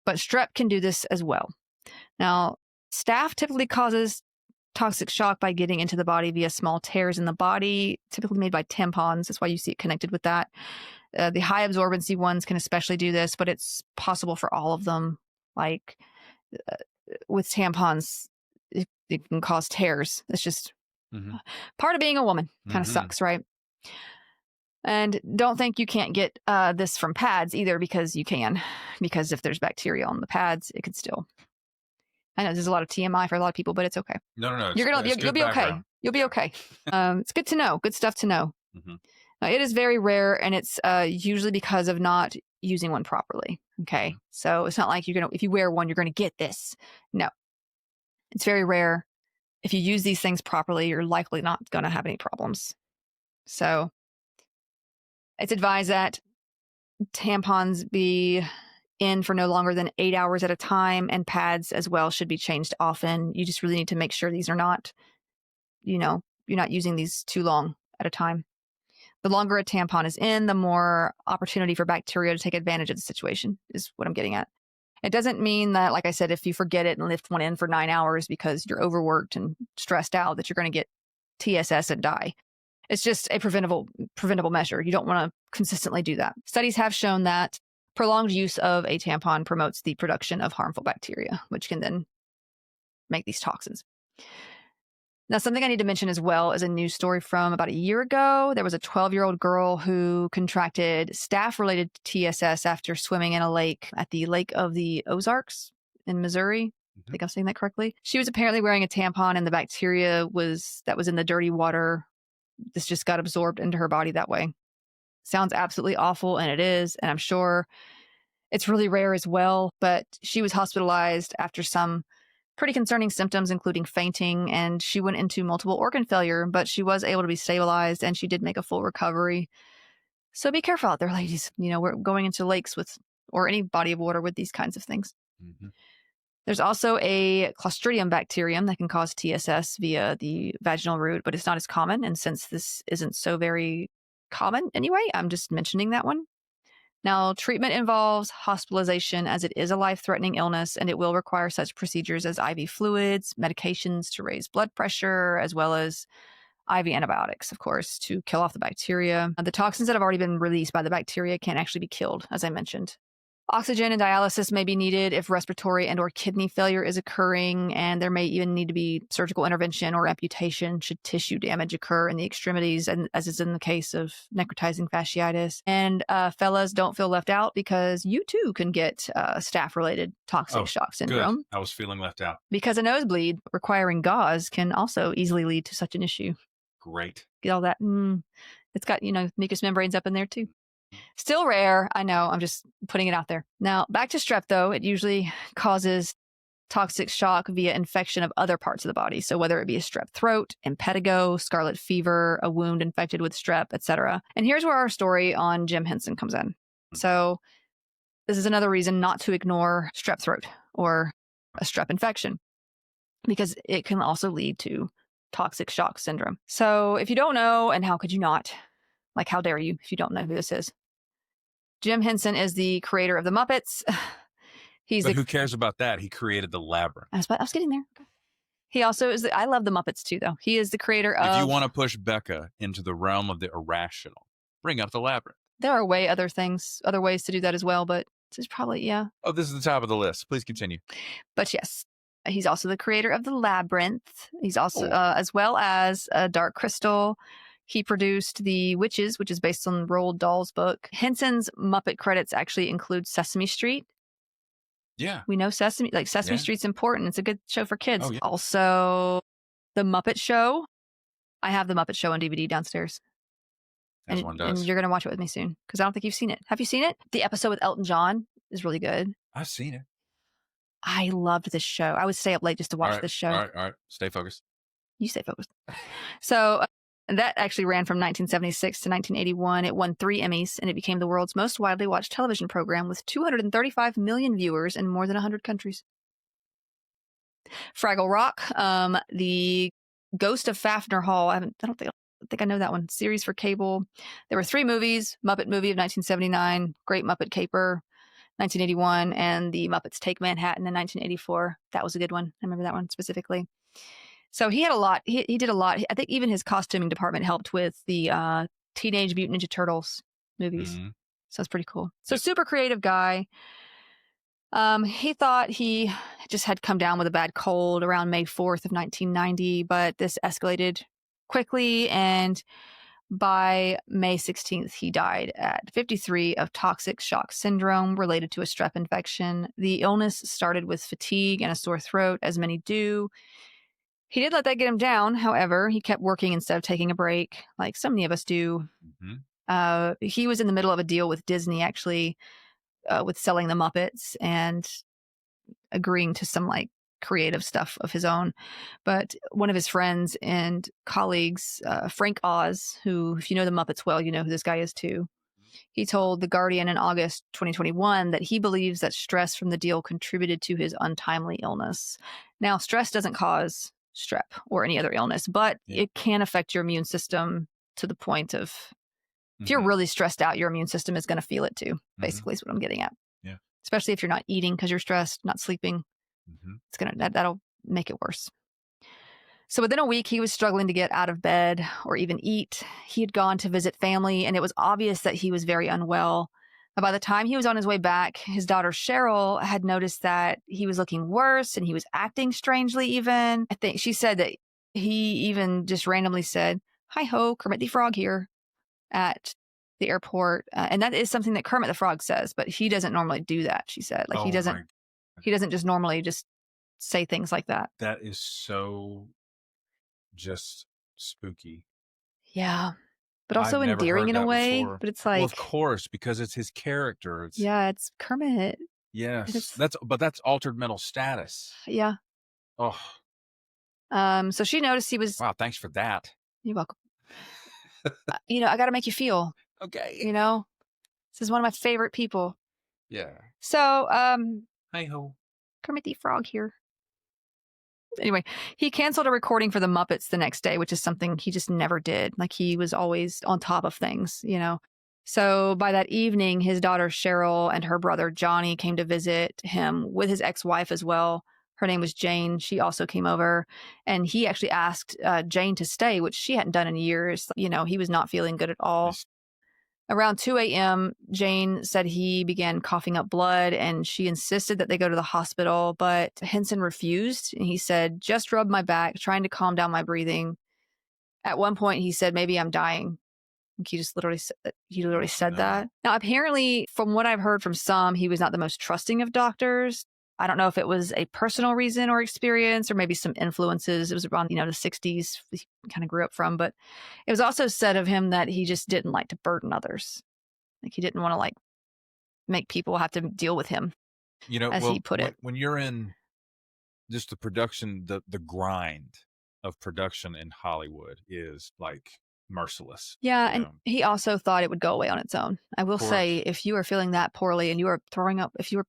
But strep can do this as well. Now, staph typically causes toxic shock by getting into the body via small tears in the body, typically made by tampons. That's why you see it connected with that. The high absorbency ones can especially do this, but it's possible for all of them. Like with tampons, it can cause tears. It's just part of being a woman. Kind of sucks, right? And don't think you can't get this from pads either, because you can. Because if there's bacteria on the pads, it could still. I know there's a lot of TMI for a lot of people, but it's okay. No. You'll be okay. You'll be okay. It's good to know. Good stuff to know. It is very rare, and it's usually because of not using one properly. Okay, so it's not like if you wear one, you're gonna get this. No, it's very rare. If you use these things properly, you're likely not gonna have any problems. So it's advised that tampons be in for no longer than 8 hours at a time, and pads as well should be changed often. You just really need to make sure these are not, you're not using these too long at a time. The longer a tampon is in, the more opportunity for bacteria to take advantage of the situation, is what I'm getting at. It doesn't mean that, like I said, if you forget it and lift one in for 9 hours because you're overworked and stressed out, that you're going to get TSS and die. It's just a preventable measure. You don't want to consistently do that. Studies have shown that prolonged use of a tampon promotes the production of harmful bacteria, which can then make these toxins. Now, something I need to mention as well is a news story from about a year ago. There was a 12-year-old girl who contracted staph-related TSS after swimming in a lake at the Lake of the Ozarks in Missouri. I think I'm saying that correctly. She was apparently wearing a tampon, and the bacteria that was in the dirty water, this just got absorbed into her body that way. Sounds absolutely awful, and it is. And I'm sure it's really rare as well. But she was hospitalized after some pretty concerning symptoms, including fainting, and she went into multiple organ failure, but she was able to be stabilized, and she did make a full recovery. So be careful out there, ladies. We're going into lakes or any body of water with these kinds of things. Mm-hmm. There's also a Clostridium bacterium that can cause TSS via the vaginal route, but it's not as common. And since this isn't so very common anyway, I'm just mentioning that one. Now, treatment involves hospitalization as it is a life-threatening illness, and it will require such procedures as IV fluids, medications to raise blood pressure, as well as IV antibiotics, of course, to kill off the bacteria. The toxins that have already been released by the bacteria can actually be killed, as I mentioned. Oxygen and dialysis may be needed if respiratory and or kidney failure is occurring, and there may even need to be surgical intervention or amputation should tissue damage occur in the extremities, and as is in the case of necrotizing fasciitis. And fellas, don't feel left out, because you too can get staph-related toxic shock syndrome. Good. I was feeling left out. Because a nosebleed requiring gauze can also easily lead to such an issue. Great. Get all that. It's got, mucous membranes up in there too. Still rare. I know. I'm just putting it out there. Now, back to strep, though. It usually causes toxic shock via infection of other parts of the body. So whether it be a strep throat, impetigo, scarlet fever, a wound infected with strep, etc. And here's where our story on Jim Henson comes in. So this is another reason not to ignore strep throat or a strep infection, because it can also lead to toxic shock syndrome. So if you don't know, and how could you not? Like, how dare you if you don't know who this is? Jim Henson is the creator of the Muppets. But who cares about that? He created the Labyrinth. I was getting there. Okay. He also is. I love the Muppets too, though. He is the creator of. If you want to push Becca into the realm of the irrational, bring up the Labyrinth. There are other ways to do that as well, but it's probably, yeah. Oh, this is the top of the list. Please continue. But yes, he's also the creator of the Labyrinth. He's also, as well as Dark Crystal. He produced The Witches, which is based on Roald Dahl's book. Henson's Muppet credits actually include Sesame Street. Yeah. We know Sesame Street's important. It's a good show for kids. Oh, yeah. Also, The Muppet Show. I have The Muppet Show on DVD downstairs. As one does. And you're going to watch it with me soon, because I don't think you've seen it. Have you seen it? The episode with Elton John is really good. I've seen it. I loved this show. I would stay up late just to watch this show. All right. Stay focused. You stay focused. So that actually ran from 1976 to 1981. It won 3 Emmys, and it became the world's most widely watched television program with 235 million viewers in more than 100 countries. Fraggle Rock, the Ghost of Fafner Hall. I don't think I know that one. Series for cable. There were 3 movies: Muppet Movie of 1979, Great Muppet Caper, 1981, and The Muppets Take Manhattan in 1984. That was a good one. I remember that one specifically. So he had a lot. He did a lot. I think even his costuming department helped with the Teenage Mutant Ninja Turtles movies. Mm-hmm. So it's pretty cool. So super creative guy. He thought he just had come down with a bad cold around May 4th of 1990, but this escalated quickly, and by May 16th, he died at 53 of toxic shock syndrome related to a strep infection. The illness started with fatigue and a sore throat, as many do. He did let that get him down. However, he kept working instead of taking a break, like so many of us do. Mm-hmm. He was in the middle of a deal with Disney, actually, with selling the Muppets and agreeing to some creative stuff of his own. But one of his friends and colleagues, Frank Oz, who, if you know the Muppets well, you know who this guy is too. He told The Guardian in August 2021 that he believes that stress from the deal contributed to his untimely illness. Now, stress doesn't cause strep or any other illness, but it can affect your immune system to the point of if you're really stressed out, your immune system is going to feel it too, basically is what I'm getting at. Yeah. Especially if you're not eating because you're stressed, not sleeping. It's that'll make it worse. So within a week, he was struggling to get out of bed or even eat. He had gone to visit family, and it was obvious that he was very unwell. But by the time he was on his way back, his daughter Cheryl had noticed that he was looking worse and he was acting strangely even. I think she said that he even just randomly said, "Hi ho, Kermit the Frog here," at the airport. And that is something that Kermit the Frog says, but he doesn't normally do that, she said. Like he doesn't just normally just say things like that. That is so just spooky. Yeah. But also endearing in a way. Before. But it's like, well, of course, because it's his character. It's Kermit. Yes, that's altered mental status. Yeah. Oh. So she noticed he was. Wow, thanks for that. You're welcome. I got to make you feel. Okay. This is one of my favorite people. Yeah. So, Hi ho. Kermit the Frog here. Anyway, he canceled a recording for the Muppets the next day, which is something he just never did. Like he was always on top of things, So by that evening, his daughter Cheryl and her brother Johnny came to visit him with his ex-wife as well. Her name was Jane. She also came over, and he actually asked Jane to stay, which she hadn't done in years. He was not feeling good at all. Around 2 a.m., Jane said he began coughing up blood, and she insisted that they go to the hospital, but Henson refused. And he said, "Just rub my back, trying to calm down my breathing." At one point, he said, "Maybe I'm dying." He just literally said that. Now, apparently, from what I've heard from some, he was not the most trusting of doctors. I don't know if it was a personal reason or experience or maybe some influences. It was around, the 60s he kind of grew up from. But it was also said of him that he just didn't like to burden others. Like he didn't want to make people have to deal with him, as he put it. When you're in just the production, the grind of production in Hollywood is like merciless. Yeah, and he also thought it would go away on its own. I will say, if you are feeling that poorly and you are throwing up, if you are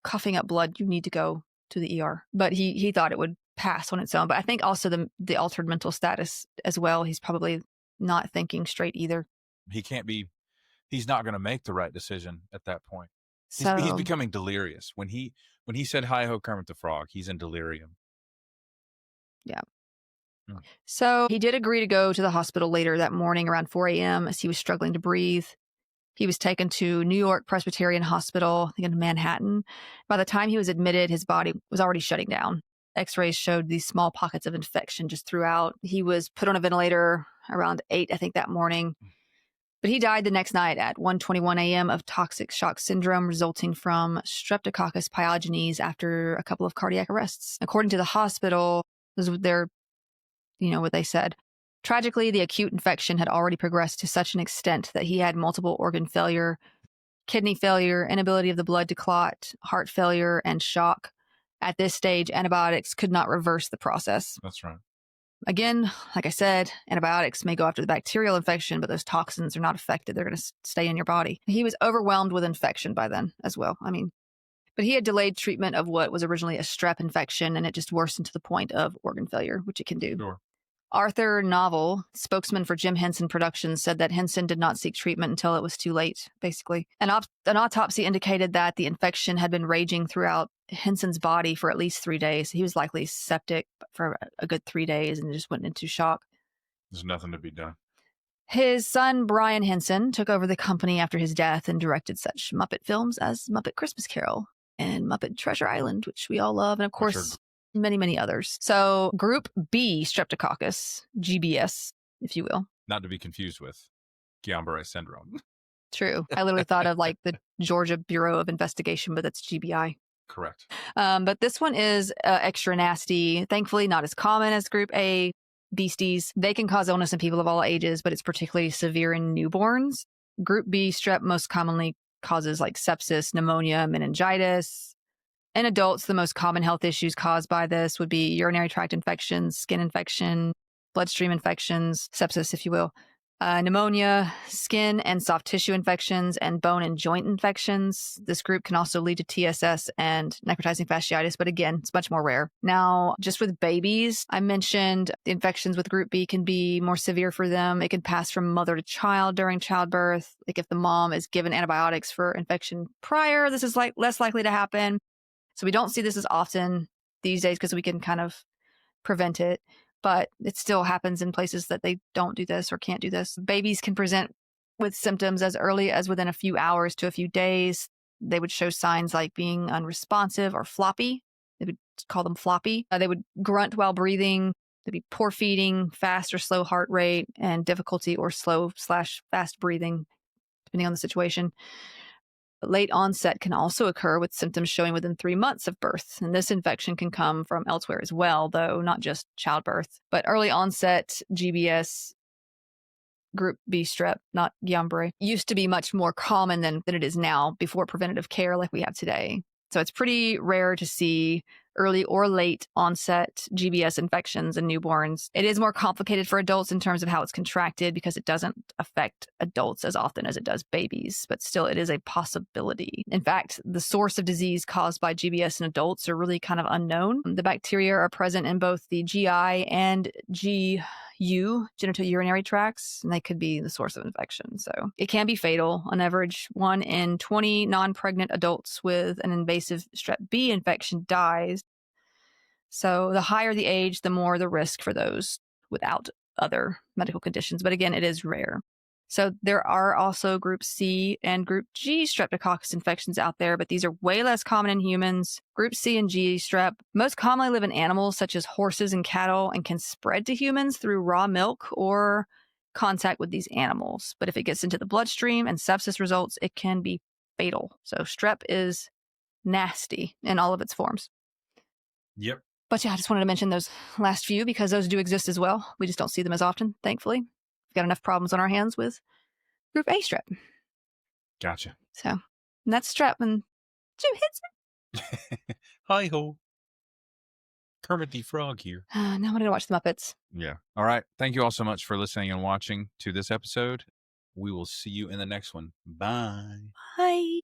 coughing up blood, you need to go to the ER. But he thought it would pass on its own. But I think also the altered mental status as well. He's probably not thinking straight either. He's not going to make the right decision at that point. He's becoming delirious. When he said "Hi ho, Kermit the Frog," he's in delirium. Yeah. So he did agree to go to the hospital later that morning around 4 a.m. as he was struggling to breathe. He was taken to New York Presbyterian Hospital, I think in Manhattan. By the time he was admitted, his body was already shutting down. X-rays showed these small pockets of infection just throughout. He was put on a ventilator around 8, I think, that morning. But he died the next night at 1:21 a.m. of toxic shock syndrome resulting from Streptococcus pyogenes after a couple of cardiac arrests. According to the hospital, this was what they said. Tragically, the acute infection had already progressed to such an extent that he had multiple organ failure, kidney failure, inability of the blood to clot, heart failure, and shock. At this stage, antibiotics could not reverse the process. That's right. Again, like I said, antibiotics may go after the bacterial infection, but those toxins are not affected. They're going to stay in your body. He was overwhelmed with infection by then as well. But he had delayed treatment of what was originally a strep infection, and it just worsened to the point of organ failure, which it can do. Sure. Arthur Novel, spokesman for Jim Henson Productions, said that Henson did not seek treatment until it was too late, basically. An autopsy indicated that the infection had been raging throughout Henson's body for at least 3 days. He was likely septic for a good 3 days and just went into shock. There's nothing to be done. His son, Brian Henson, took over the company after his death and directed such Muppet films as Muppet Christmas Carol and Muppet Treasure Island, which we all love, and of course, many, many others. So Group B Streptococcus, GBS, if you will. Not to be confused with Guillain-Barré syndrome. True. I literally thought of the Georgia Bureau of Investigation, but that's GBI. Correct. But this one is extra nasty. Thankfully, not as common as Group A beasties. They can cause illness in people of all ages, but it's particularly severe in newborns. Group B strep most commonly causes sepsis, pneumonia, meningitis. In adults, the most common health issues caused by this would be urinary tract infections, skin infection, bloodstream infections, sepsis, if you will. Pneumonia, skin and soft tissue infections, and bone and joint infections. This group can also lead to TSS and necrotizing fasciitis, but again, it's much more rare. Now, just with babies, I mentioned the infections with Group B can be more severe for them. It can pass from mother to child during childbirth. Like if the mom is given antibiotics for infection prior, this is less likely to happen. So we don't see this as often these days because we can kind of prevent it, but it still happens in places that they don't do this or can't do this. Babies can present with symptoms as early as within a few hours to a few days. They would show signs like being unresponsive or floppy. They would call them floppy. They would grunt while breathing. There'd be poor feeding, fast or slow heart rate, and difficulty or slow/fast breathing, depending on the situation. Late onset can also occur with symptoms showing within 3 months of birth. And this infection can come from elsewhere as well, though not just childbirth. But early onset GBS, Group B Strep, not Guillain-Barré, used to be much more common than it is now before preventative care like we have today. So it's pretty rare to see early or late onset GBS infections in newborns. It is more complicated for adults in terms of how it's contracted because it doesn't affect adults as often as it does babies, but still it is a possibility. In fact, the source of disease caused by GBS in adults are really kind of unknown. The bacteria are present in both the GI and genitourinary tracts, and they could be the source of infection. So it can be fatal. On average, 1 in 20 non-pregnant adults with an invasive Strep B infection dies. So the higher the age, the more the risk for those without other medical conditions. But again, it is rare. So there are also Group C and Group G Streptococcus infections out there, but these are way less common in humans. Group C and G strep most commonly live in animals such as horses and cattle and can spread to humans through raw milk or contact with these animals. But if it gets into the bloodstream and sepsis results, it can be fatal. So strep is nasty in all of its forms. Yep. But yeah, I just wanted to mention those last few because those do exist as well. We just don't see them as often, thankfully. We've got enough problems on our hands with Group A Strep. Gotcha. So and that's Strep and 2 hits. Hi ho. Kermit the Frog here. Now I'm going to watch the Muppets. Yeah. All right. Thank you all so much for listening and watching to this episode. We will see you in the next one. Bye. Bye.